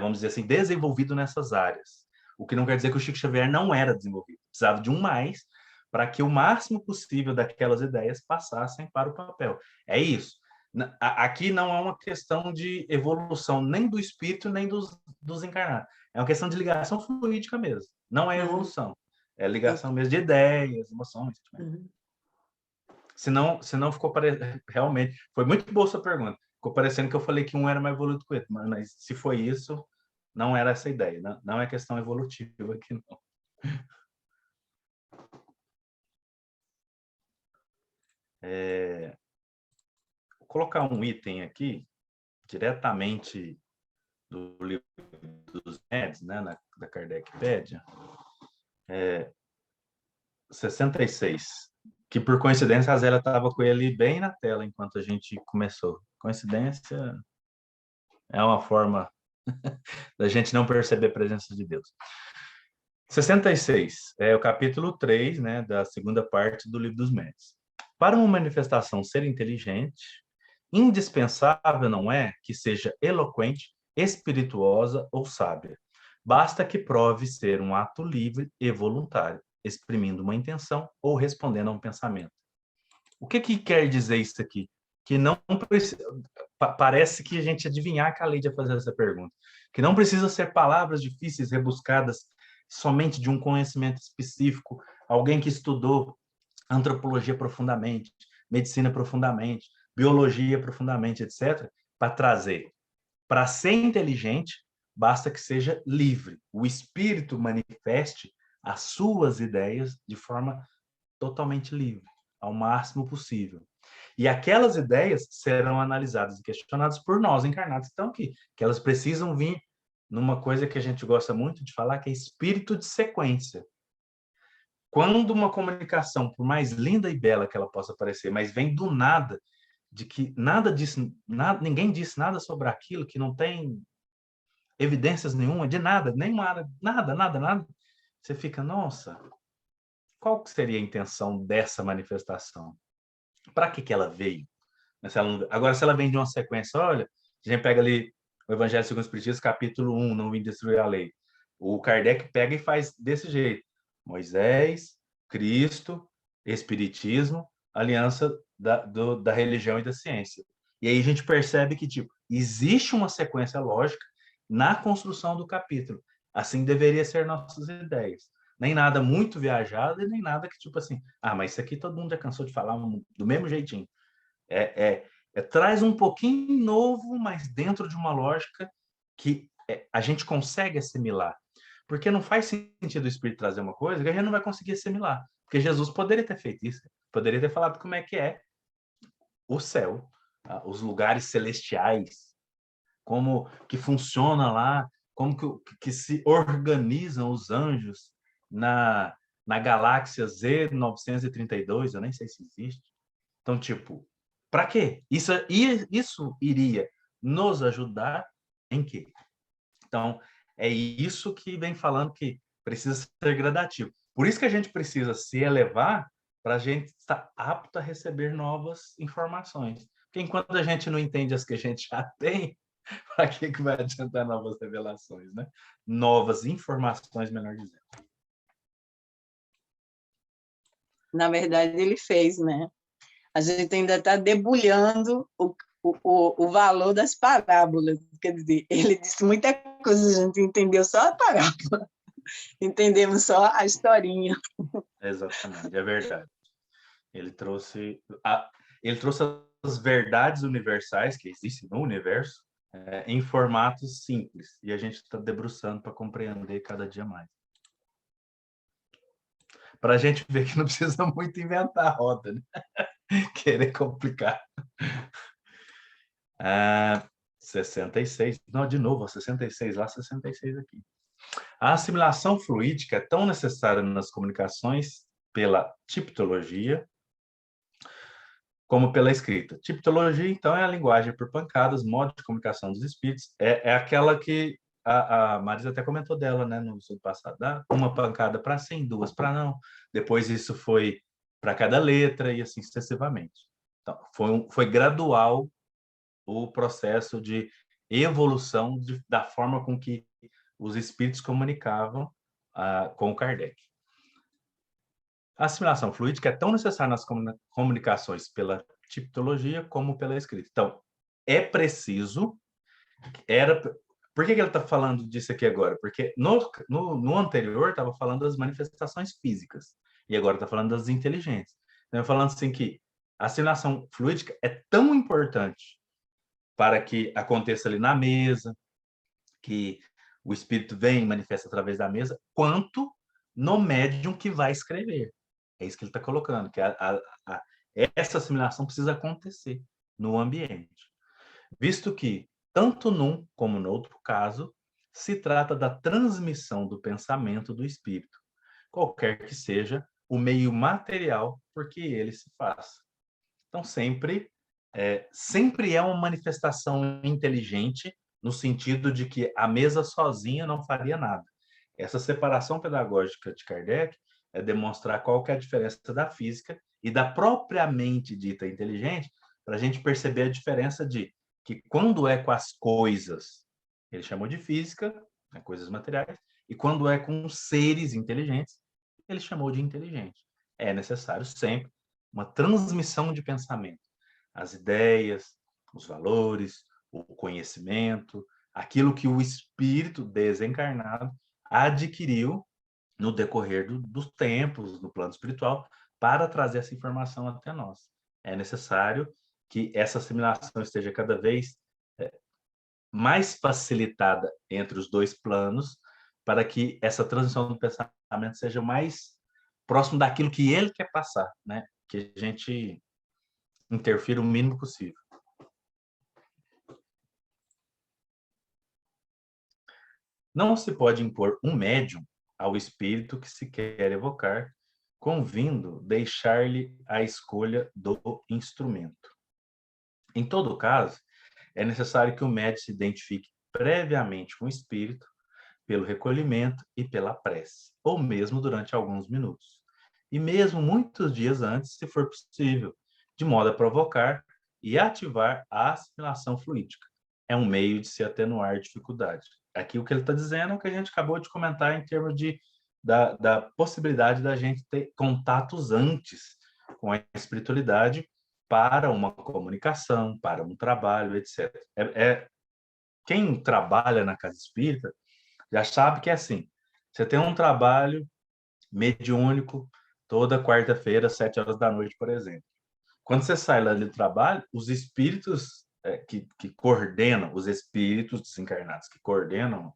vamos dizer assim, desenvolvido nessas áreas. O que não quer dizer que o Chico Xavier não era desenvolvido. Precisava de um mais para que o máximo possível daquelas ideias passassem para o papel. É isso. Aqui não é uma questão de evolução nem do espírito, nem dos encarnados. É uma questão de ligação fluídica mesmo. Não é evolução. É ligação mesmo de ideias, emoções. Senão ficou parecendo... Realmente, foi muito boa essa pergunta. Ficou parecendo que eu falei que um era mais evoluído que o outro. Mas se foi isso, não era essa a ideia. Não é questão evolutiva aqui, não. Vou colocar um item aqui, diretamente do livro dos médios, né, da Kardecpédia, 66, que por coincidência a Zélia estava com ele bem na tela enquanto a gente começou. Coincidência é uma forma da gente não perceber a presença de Deus. 66 é o capítulo 3, né, da segunda parte do livro dos médios. Para uma manifestação ser inteligente, indispensável não é que seja eloquente, espirituosa ou sábia. Basta que prove ser um ato livre e voluntário, exprimindo uma intenção ou respondendo a um pensamento. O que quer dizer isso aqui? Que não precisa... Parece que a gente adivinhar que a Leide ia fazer essa pergunta. Que não precisa ser palavras difíceis, rebuscadas, somente de um conhecimento específico, alguém que estudou antropologia profundamente, medicina profundamente, biologia profundamente, etc., para trazer. Para ser inteligente, basta que seja livre. O espírito manifeste as suas ideias de forma totalmente livre, ao máximo possível. E aquelas ideias serão analisadas e questionadas por nós, encarnados que estão aqui, que elas precisam vir numa coisa que a gente gosta muito de falar, que é espírito de sequência. Quando uma comunicação, por mais linda e bela que ela possa parecer, mas vem do nada, de que ninguém disse nada sobre aquilo, que não tem evidências nenhuma, de nada, nada, você fica, nossa, qual que seria a intenção dessa manifestação? Para que ela veio? Agora, se ela vem de uma sequência, olha, a gente pega ali o Evangelho segundo o Espiritismo, capítulo 1, não vim destruir a lei. O Kardec pega e faz desse jeito. Moisés, Cristo, Espiritismo, aliança da religião e da ciência. E aí a gente percebe que, tipo, existe uma sequência lógica na construção do capítulo. Assim deveria ser nossas ideias. Nem nada muito viajado e nem nada que, tipo assim, mas isso aqui todo mundo já cansou de falar do mesmo jeitinho. Traz um pouquinho novo, mas dentro de uma lógica que a gente consegue assimilar. Porque não faz sentido o Espírito trazer uma coisa que a gente não vai conseguir assimilar. Porque Jesus poderia ter feito isso. Poderia ter falado como é o céu, os lugares celestiais, como que funciona lá, como que se organizam os anjos na galáxia Z932, eu nem sei se existe. Então, tipo, para quê? Isso iria nos ajudar em quê? Então, é isso que vem falando que precisa ser gradativo. Por isso que a gente precisa se elevar para a gente estar apto a receber novas informações. Porque enquanto a gente não entende as que a gente já tem, para que vai adiantar novas revelações, né? Novas informações, melhor dizendo. Na verdade, ele fez, né? A gente ainda está debulhando o valor das parábolas. Quer dizer, ele disse muita coisa, a gente entendeu só a parábola. Entendemos só a historinha. Exatamente, é verdade. Ele trouxe as verdades universais que existem no universo em formatos simples. E a gente está debruçando para compreender cada dia mais. Para a gente ver que não precisa muito inventar a roda, né? Querer complicar. 66. Não, de novo, 66 lá, 66 aqui. A assimilação fluídica é tão necessária nas comunicações pela tipologia, como pela escrita. Tipologia, então, é a linguagem por pancadas, modo de comunicação dos espíritos. É aquela que a Marisa até comentou dela, né, no episódio passado. Dá uma pancada para sim, duas para não. Depois isso foi para cada letra e assim sucessivamente. Então, foi gradual o processo de evolução da forma com que os espíritos comunicavam com o Kardec. A assimilação fluídica é tão necessária nas comunicações pela tipologia como pela escrita. Então, é preciso... Por que ele está falando disso aqui agora? Porque no anterior estava falando das manifestações físicas, e agora está falando das inteligentes. Então, falando assim que a assimilação fluídica é tão importante para que aconteça ali na mesa, que o espírito vem e manifesta através da mesa, quanto no médium que vai escrever. É isso que ele está colocando, que essa assimilação precisa acontecer no ambiente. Visto que, tanto num como no outro caso, se trata da transmissão do pensamento do espírito, qualquer que seja o meio material por que ele se faça. Então, sempre é uma manifestação inteligente, no sentido de que a mesa sozinha não faria nada. Essa separação pedagógica de Kardec é demonstrar qual que é a diferença da física e da propriamente dita inteligente, para a gente perceber a diferença de que quando é com as coisas, ele chamou de física, né, coisas materiais, e quando é com seres inteligentes, ele chamou de inteligente. É necessário sempre uma transmissão de pensamento. As ideias, os valores, o conhecimento, aquilo que o espírito desencarnado adquiriu no decorrer dos tempos, no plano espiritual, para trazer essa informação até nós. É necessário que essa assimilação esteja cada vez mais facilitada entre os dois planos, para que essa transição do pensamento seja mais próximo daquilo que ele quer passar, né? Que a gente interfira o mínimo possível. Não se pode impor um médium ao espírito que se quer evocar, convindo deixar-lhe a escolha do instrumento. Em todo caso, é necessário que o médium se identifique previamente com o espírito, pelo recolhimento e pela prece, ou mesmo durante alguns minutos. E mesmo muitos dias antes, se for possível, de modo a provocar e ativar a assimilação fluídica. É um meio de se atenuar a dificuldade. Aqui o que ele está dizendo é o que a gente acabou de comentar em termos da possibilidade da gente ter contatos antes com a espiritualidade para uma comunicação, para um trabalho, etc. Quem trabalha na casa espírita já sabe que é assim. Você tem um trabalho mediúnico toda quarta-feira, 7 horas da noite, por exemplo. Quando você sai lá do trabalho, os espíritos que coordenam, os espíritos desencarnados que coordenam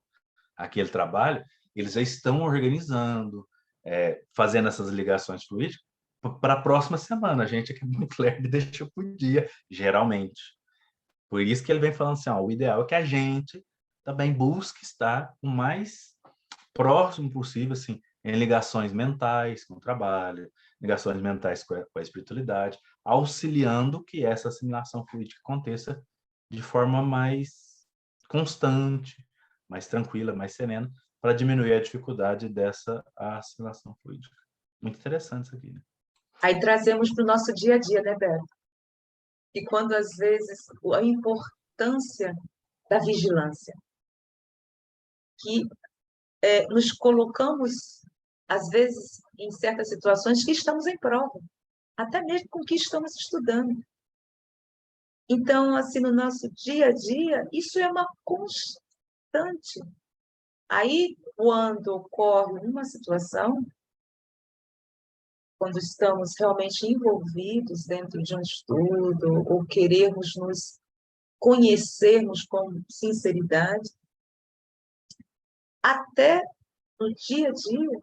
aquele trabalho, eles já estão organizando, fazendo essas ligações fluídicas para a próxima semana. A gente aqui é muito lerdo deixa por dia, geralmente. Por isso que ele vem falando assim, o ideal é que a gente também busque estar o mais próximo possível, assim, em ligações mentais com o trabalho, ligações mentais com a espiritualidade, auxiliando que essa assimilação fluídica aconteça de forma mais constante, mais tranquila, mais serena, para diminuir a dificuldade dessa assimilação fluídica. Muito interessante isso aqui, né? Aí trazemos para o nosso dia a dia, né, Beto? E quando, às vezes, a importância da vigilância, que nos colocamos, às vezes, em certas situações que estamos em prova, até mesmo com o que estamos estudando. Então, assim, no nosso dia a dia, isso é uma constante. Aí, quando ocorre uma situação, quando estamos realmente envolvidos dentro de um estudo, ou queremos nos conhecermos com sinceridade, até no dia a dia,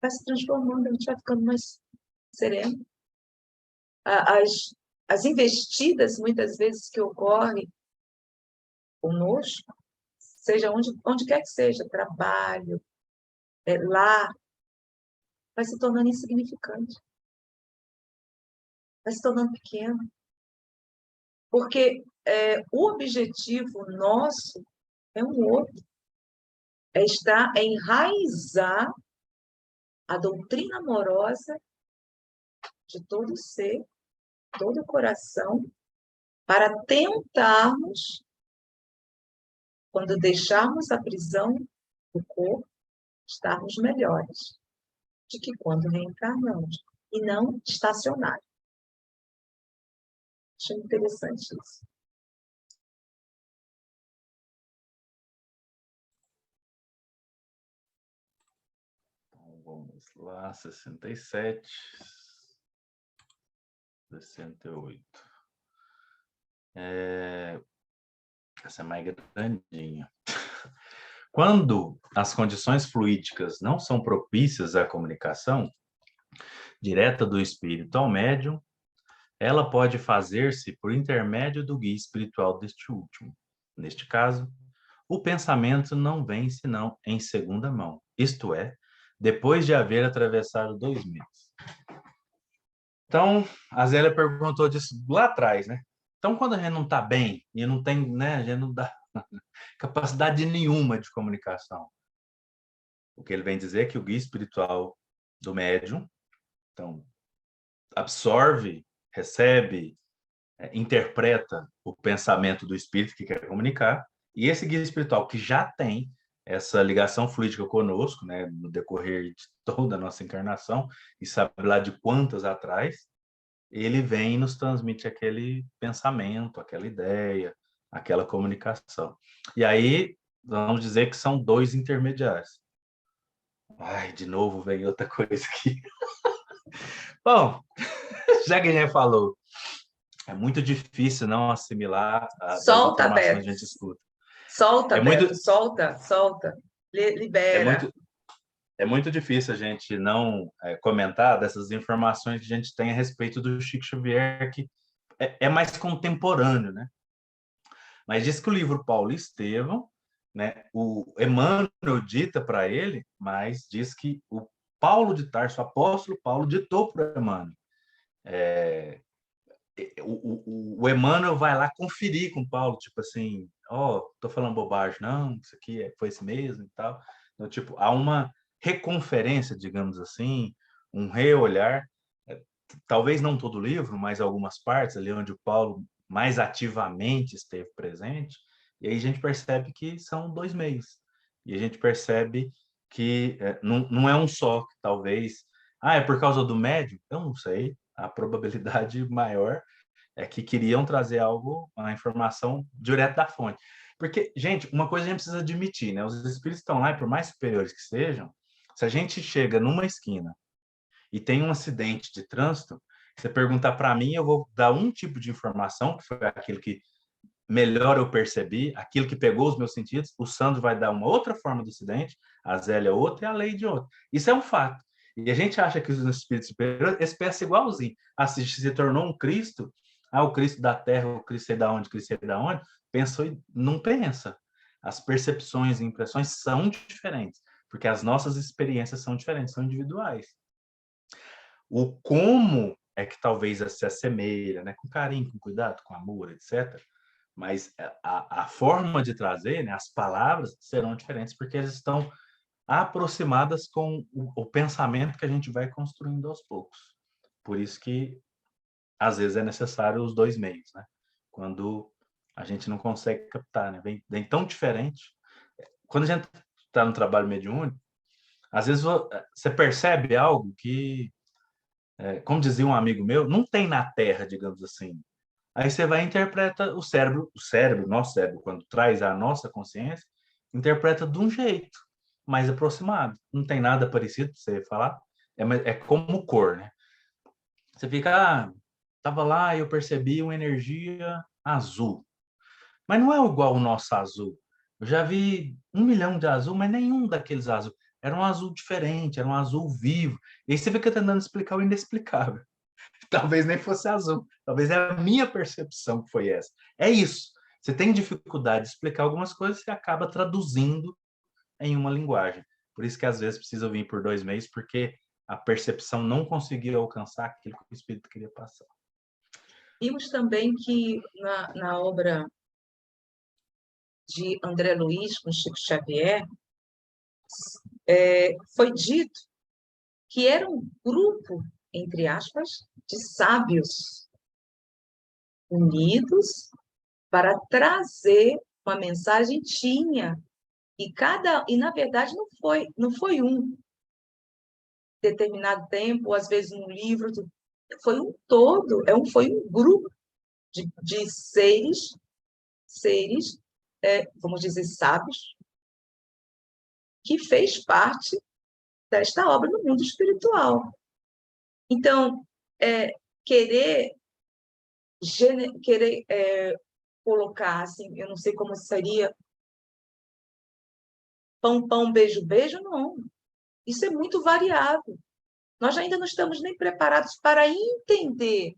vai se transformando, a gente vai ficando mais sereno. As investidas, muitas vezes, que ocorrem conosco, seja onde quer que seja, trabalho, lar, vai se tornando insignificante, vai se tornando pequeno. Porque o objetivo nosso é um outro, é enraizar a doutrina amorosa de todo ser, todo coração, para tentarmos, quando deixarmos a prisão do corpo, estarmos melhores do que quando reencarnamos, e não estacionar. Achei interessante isso. Então, vamos lá, 67, 68. Essa é mais grandinha. Quando as condições fluídicas não são propícias à comunicação direta do espírito ao médium, ela pode fazer-se por intermédio do guia espiritual deste último. Neste caso, o pensamento não vem senão em segunda mão, isto é, depois de haver atravessado 2 meses. Então, a Zélia perguntou disso lá atrás, né? Então, quando a gente não está bem e não tem, né, a gente não dá capacidade nenhuma de comunicação, o que ele vem dizer é que o guia espiritual do médium, então, absorve, recebe, interpreta o pensamento do espírito que quer comunicar, e esse guia espiritual que já tem essa ligação fluídica conosco, né, no decorrer de toda a nossa encarnação, e sabe lá de quantas atrás, ele vem e nos transmite aquele pensamento, aquela ideia, aquela comunicação. E aí, vamos dizer que são 2 intermediários. Ai, de novo vem outra coisa aqui. Bom, já que a gente falou, é muito difícil não assimilar as Solta, informações Beto. que a gente escuta. Solta, É Beto. muito, Solta. é Libera. muito, é muito difícil a gente não comentar dessas informações que a gente tem a respeito do Chico Xavier, que é mais contemporâneo, né? Mas diz que o livro Paulo e Estevão, né, o Emmanuel dita para ele, mas diz que o Paulo de Tarso, o apóstolo Paulo, ditou para o Emmanuel. O Emmanuel vai lá conferir com o Paulo, tipo assim, tô falando bobagem, não, isso aqui foi esse mesmo e tal. Então, tipo, há uma reconferência, digamos assim, um reolhar, talvez não todo o livro, mas algumas partes ali onde o Paulo mais ativamente esteve presente, e aí a gente percebe que são 2 meios. E a gente percebe que não é um só, que talvez... é por causa do médium? Eu não sei. A probabilidade maior é que queriam trazer algo, uma informação direto da fonte. Porque, gente, uma coisa a gente precisa admitir, né? Os espíritos estão lá, e por mais superiores que sejam, se a gente chega numa esquina e tem um acidente de trânsito, você perguntar para mim, eu vou dar um tipo de informação, que foi aquilo que melhor eu percebi, aquilo que pegou os meus sentidos, o Sandro vai dar uma outra forma do acidente, a Zélia outra e a Leide outra. Isso é um fato. E a gente acha que os espíritos superiores, eles pensam igualzinho. Se tornou um Cristo, o Cristo da Terra, o Cristo sei da onde, Cristo sei da onde, pensou e não pensa. As percepções e impressões são diferentes, porque as nossas experiências são diferentes, são individuais. O como é que talvez se assemelha, né? Com carinho, com cuidado, com amor, etc. Mas a forma de trazer, né, as palavras serão diferentes, porque elas estão aproximadas com o pensamento que a gente vai construindo aos poucos. Por isso que, às vezes, é necessário os 2 meios, né? Quando a gente não consegue captar, né? Vem tão diferente. Quando a gente está no trabalho mediúnico, às vezes você percebe algo que, como dizia um amigo meu, não tem na Terra, digamos assim. Aí você vai e interpreta nosso cérebro, quando traz a nossa consciência, interpreta de um jeito mais aproximado. Não tem nada parecido para você falar. É como cor, né? Você fica, tava lá e eu percebi uma energia azul. Mas não é igual o nosso azul. Eu já vi 1 milhão de azul, mas nenhum daqueles azul. Era um azul diferente, era um azul vivo. E aí você fica tentando explicar o inexplicável. Talvez nem fosse azul. Talvez é a minha percepção que foi essa. É isso. Você tem dificuldade de explicar algumas coisas e acaba traduzindo em uma linguagem. Por isso que às vezes precisa vir por 2 meios, porque a percepção não conseguiu alcançar aquilo que o espírito queria passar. Vimos também que na obra de André Luiz com Chico Xavier, foi dito que era um grupo, entre aspas, de sábios unidos para trazer uma mensagem. Tinha e na verdade não foi um determinado tempo, ou às vezes um livro, foi um todo, foi um grupo de seres, vamos dizer, sábios, que fez parte desta obra no mundo espiritual. Então, querer colocar, assim, eu não sei como seria, pão, pão, beijo, beijo, não. Isso é muito variável. Nós ainda não estamos nem preparados para entender,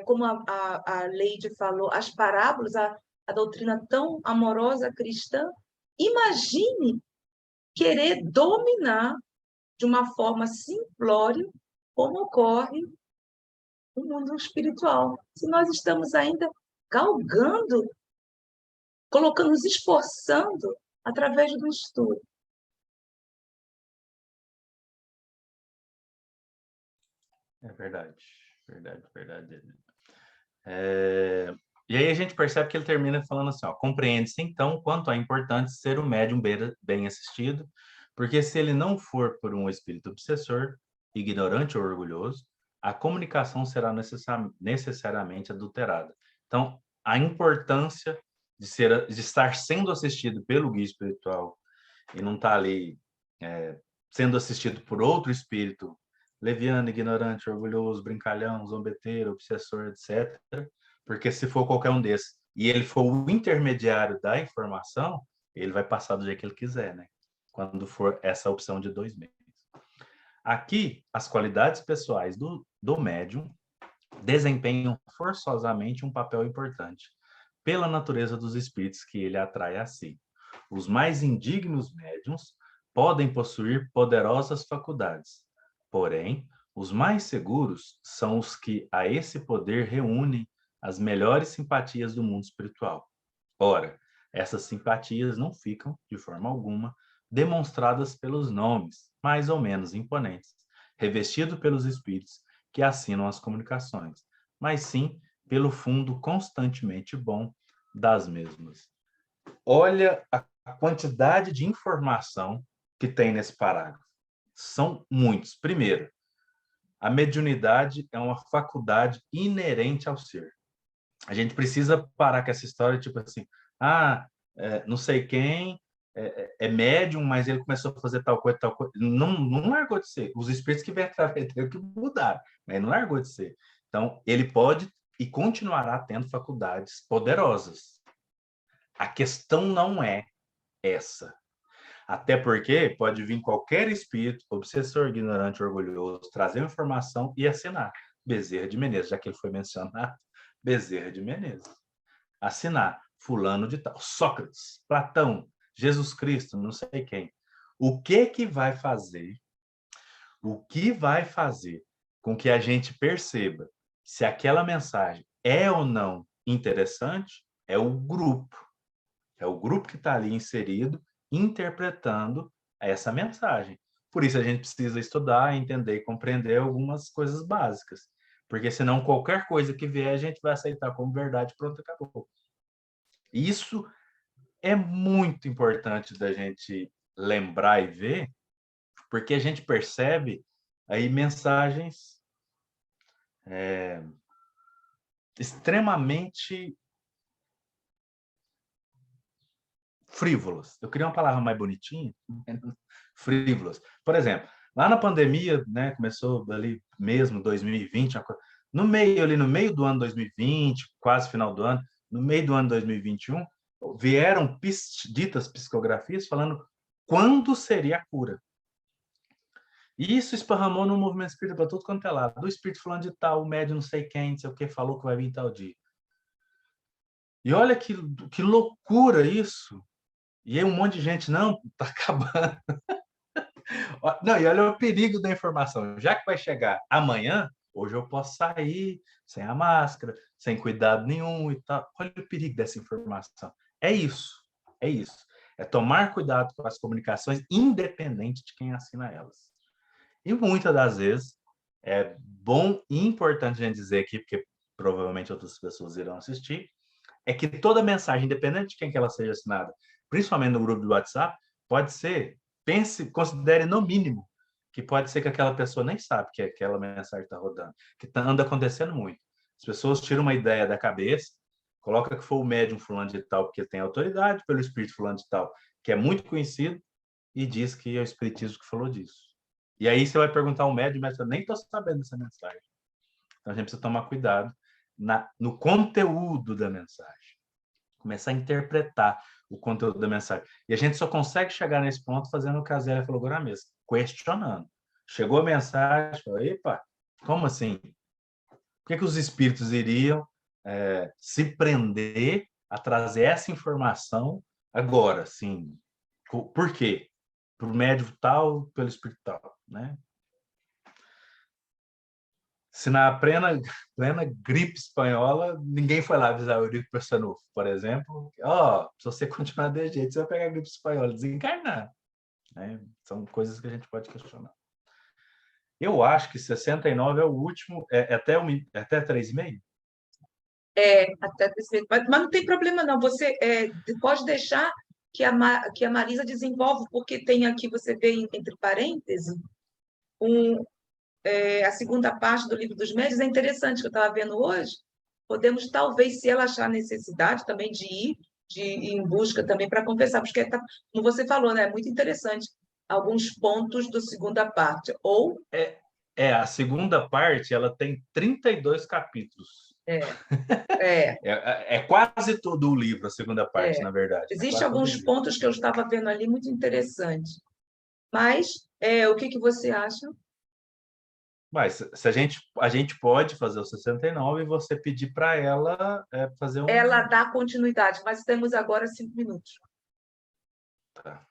como a Leide falou, as parábolas, a doutrina tão amorosa cristã. Imagine querer dominar de uma forma simplória como ocorre no mundo espiritual. Se nós estamos ainda galgando, colocando, nos esforçando através do estudo. É verdade, verdade, verdade. E aí a gente percebe que ele termina falando assim, ó, compreende-se então quanto é importante ser um médium bem assistido, porque se ele não for por um espírito obsessor, ignorante ou orgulhoso, a comunicação será necessariamente adulterada. Então, a importância de estar sendo assistido pelo guia espiritual e não estar ali sendo assistido por outro espírito leviano, ignorante, orgulhoso, brincalhão, zombeteiro, obsessor, etc. Porque se for qualquer um desses e ele for o intermediário da informação, ele vai passar do jeito que ele quiser, né? Quando for essa opção de 2 meios. Aqui, as qualidades pessoais do médium desempenham forçosamente um papel importante, pela natureza dos espíritos que ele atrai a si. Os mais indignos médiums podem possuir poderosas faculdades, porém, os mais seguros são os que a esse poder reúnem as melhores simpatias do mundo espiritual. Ora, essas simpatias não ficam, de forma alguma, demonstradas pelos nomes, mais ou menos imponentes, revestidos pelos espíritos que assinam as comunicações, mas sim pelo fundo constantemente bom das mesmas. Olha a quantidade de informação que tem nesse parágrafo. São muitos. Primeiro, a mediunidade é uma faculdade inerente ao ser. A gente precisa parar com essa história, tipo assim, não sei quem é médium, mas ele começou a fazer tal coisa. Não largou de ser. Os espíritos que vêm através dele que mudaram, mas não largou de ser. Então, ele pode e continuará tendo faculdades poderosas. A questão não é essa. Até porque pode vir qualquer espírito, obsessor, ignorante, orgulhoso, trazer informação e assinar. Bezerra de Menezes, já que ele foi mencionado, Bezerra de Menezes. Assinar, fulano de tal, Sócrates, Platão, Jesus Cristo, não sei quem. O que vai fazer com que a gente perceba se aquela mensagem é ou não interessante? É o grupo que está ali inserido, interpretando essa mensagem. Por isso a gente precisa estudar, entender e compreender algumas coisas básicas. Porque senão qualquer coisa que vier a gente vai aceitar como verdade, pronto, acabou. Isso é muito importante da gente lembrar e ver, porque a gente percebe aí mensagens extremamente frívolas. Eu queria uma palavra mais bonitinha. Frívolas. Por exemplo, lá na pandemia, né, começou ali mesmo 2020, no meio do ano 2020, quase final do ano, no meio do ano 2021, vieram ditas psicografias falando quando seria a cura. E isso esparramou no movimento espírita para tudo quanto é lado. Do espírito falando de tal, o médium não sei quem, não sei o que, falou que vai vir tal dia. E olha que loucura isso. E aí um monte de gente, não, tá acabando. Não, e olha o perigo da informação. Já que vai chegar amanhã, hoje eu posso sair sem a máscara, sem cuidado nenhum e tal. Olha o perigo dessa informação. É isso, é isso. É tomar cuidado com as comunicações, independente de quem assina elas. E muitas das vezes, é bom e importante a gente dizer aqui, porque provavelmente outras pessoas irão assistir, é que toda mensagem, independente de quem que ela seja assinada, principalmente no grupo do WhatsApp, pode ser, pense, considere no mínimo, que pode ser que aquela pessoa nem sabe que aquela mensagem está rodando, que anda acontecendo muito. As pessoas tiram uma ideia da cabeça, coloca que foi o médium fulano de tal, porque tem autoridade, pelo espírito fulano de tal, que é muito conhecido, e diz que é o espiritismo que falou disso. E aí você vai perguntar ao médium, mas eu nem estou sabendo dessa mensagem. Então a gente precisa tomar cuidado no conteúdo da mensagem. Começar a interpretar o conteúdo da mensagem. E a gente só consegue chegar nesse ponto fazendo o que a Zélia falou agora mesmo, questionando. Chegou a mensagem, falou, epa, como assim? Por que os espíritos iriam se prender a trazer essa informação agora? Assim, por quê? Para o médium tal, pelo espírito tal, né? Se na plena gripe espanhola, ninguém foi lá avisar o Eurico Pessanufo, por exemplo, se você continuar desse jeito, você vai pegar a gripe espanhola, desencarnar. Né? São coisas que a gente pode questionar. Eu acho que 69 é o último, até 3,5? Até 3,5. Mas não tem problema, não. Você pode deixar que a Marisa desenvolve, porque tem aqui, você vê entre parênteses, a segunda parte do Livro dos Médiuns. É interessante, que eu estava vendo hoje. Podemos, talvez, se ela achar necessidade também de ir em busca também para conversar, porque, como você falou, né, é muito interessante alguns pontos da segunda parte. Ou a segunda parte, ela tem 32 capítulos. É quase todo o livro, a segunda parte, na verdade. Existem alguns pontos que eu estava vendo ali muito interessantes. Mas, o que você acha? Mas a gente pode fazer o 69 e você pedir para ela fazer Ela dá continuidade, mas temos agora 5 minutos. Tá.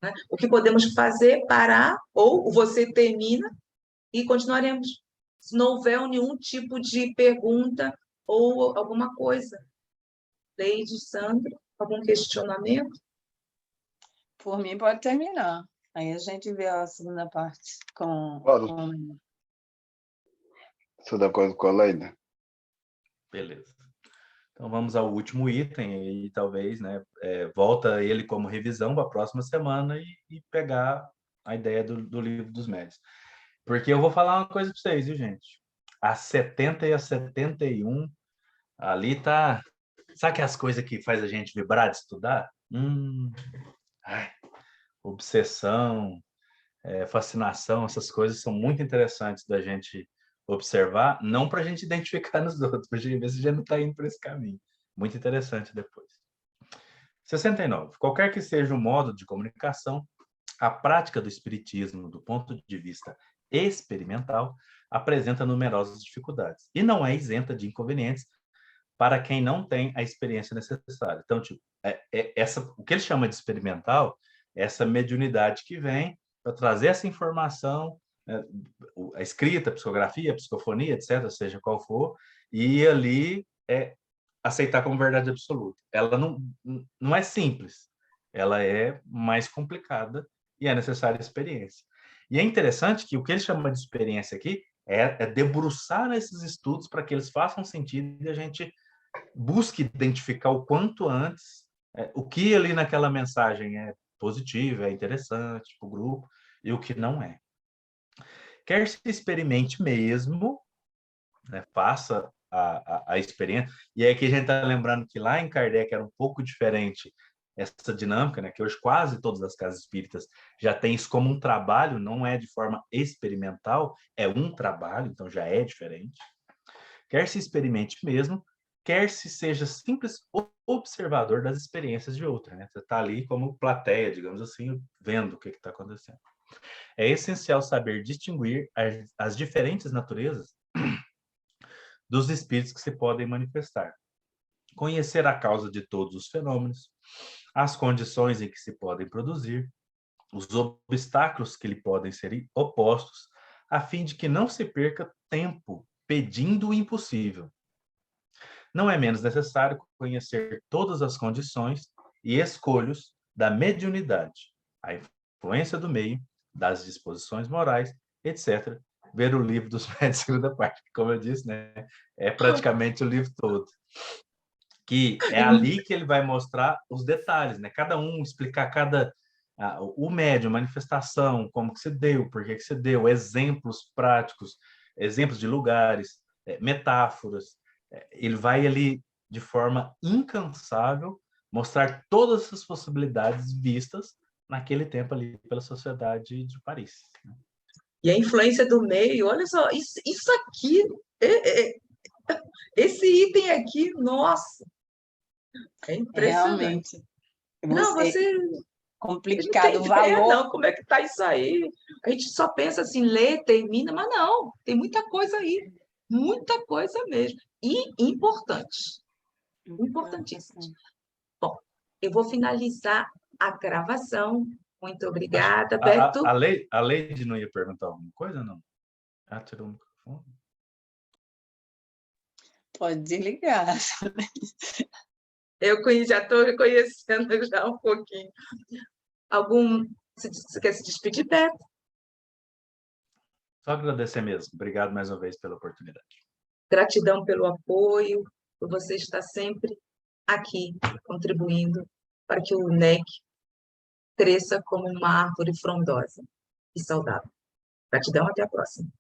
Né? O que podemos fazer, parar, ou você termina e continuaremos. Se não houver nenhum tipo de pergunta ou alguma coisa. Leide, Sandra, algum questionamento? Por mim, pode terminar. Aí a gente vê a segunda parte com... Estou de acordo com a Leida. Beleza. Então vamos ao último item e talvez, né, volta ele como revisão para a próxima semana e pegar a ideia do Livro dos Médiuns. Porque eu vou falar uma coisa para vocês, viu, gente? A 70 e a 71, ali tá... Sabe aquelas coisas que faz a gente vibrar de estudar? Obsessão, fascinação, essas coisas são muito interessantes da gente observar, não para a gente identificar nos outros, para a gente ver se a gente não está indo por esse caminho. Muito interessante depois. 69. Qualquer que seja o modo de comunicação, a prática do espiritismo, do ponto de vista experimental, apresenta numerosas dificuldades e não é isenta de inconvenientes para quem não tem a experiência necessária. Então, tipo, o que ele chama de experimental, essa mediunidade que vem para trazer essa informação, a escrita, a psicografia, a psicofonia, etc., seja qual for, e ali aceitar como verdade absoluta. Ela não é simples, ela é mais complicada e é necessária experiência. E é interessante que o que ele chama de experiência aqui é debruçar nesses estudos para que eles façam sentido e a gente busque identificar o quanto antes o que ali naquela mensagem é positivo, é interessante para o grupo e o que não é. Quer se experimente mesmo, né, faça a experiência. E aí que a gente está lembrando que lá em Kardec era um pouco diferente essa dinâmica, né, que hoje quase todas as casas espíritas já têm isso como um trabalho, não é de forma experimental, é um trabalho, então já é diferente. Quer se experimente mesmo, quer se seja simples observador das experiências de outra, né? Você está ali como plateia, digamos assim, vendo o que está acontecendo. É essencial saber distinguir as diferentes naturezas dos espíritos que se podem manifestar. Conhecer a causa de todos os fenômenos, as condições em que se podem produzir, os obstáculos que lhe podem ser opostos, a fim de que não se perca tempo pedindo o impossível. Não é menos necessário conhecer todas as condições e escolhas da mediunidade, a influência do meio, das disposições morais, etc. Ver o livro dos médios, segunda parte, que, como eu disse, né, é praticamente o livro todo. Que é ali que ele vai mostrar os detalhes, né? Cada um explicar o médium, manifestação, como que se deu, por que se deu, exemplos práticos, exemplos de lugares, metáforas. Ele vai ali, de forma incansável, mostrar todas as possibilidades vistas naquele tempo ali pela Sociedade de Paris. E a influência do meio, olha só, isso aqui, esse item aqui, nossa, é impressionante. Realmente. Não, você Complicado, não o tem ideia, valor. não, como é que está isso aí. A gente só pensa assim, lê, termina, mas não, tem muita coisa aí, muita coisa mesmo. E importante, importantíssimo. Bom, eu vou finalizar a gravação. Muito obrigada, Beto. A Leide não ia perguntar alguma coisa, não? Ah, tirou o microfone. Pode desligar. Eu já estou reconhecendo já um pouquinho. Você quer se despedir, Beto? Só agradecer mesmo. Obrigado mais uma vez pela oportunidade. Gratidão pelo apoio, por você estar sempre aqui, contribuindo para que o NEC cresça como uma árvore frondosa e saudável. Gratidão, até a próxima.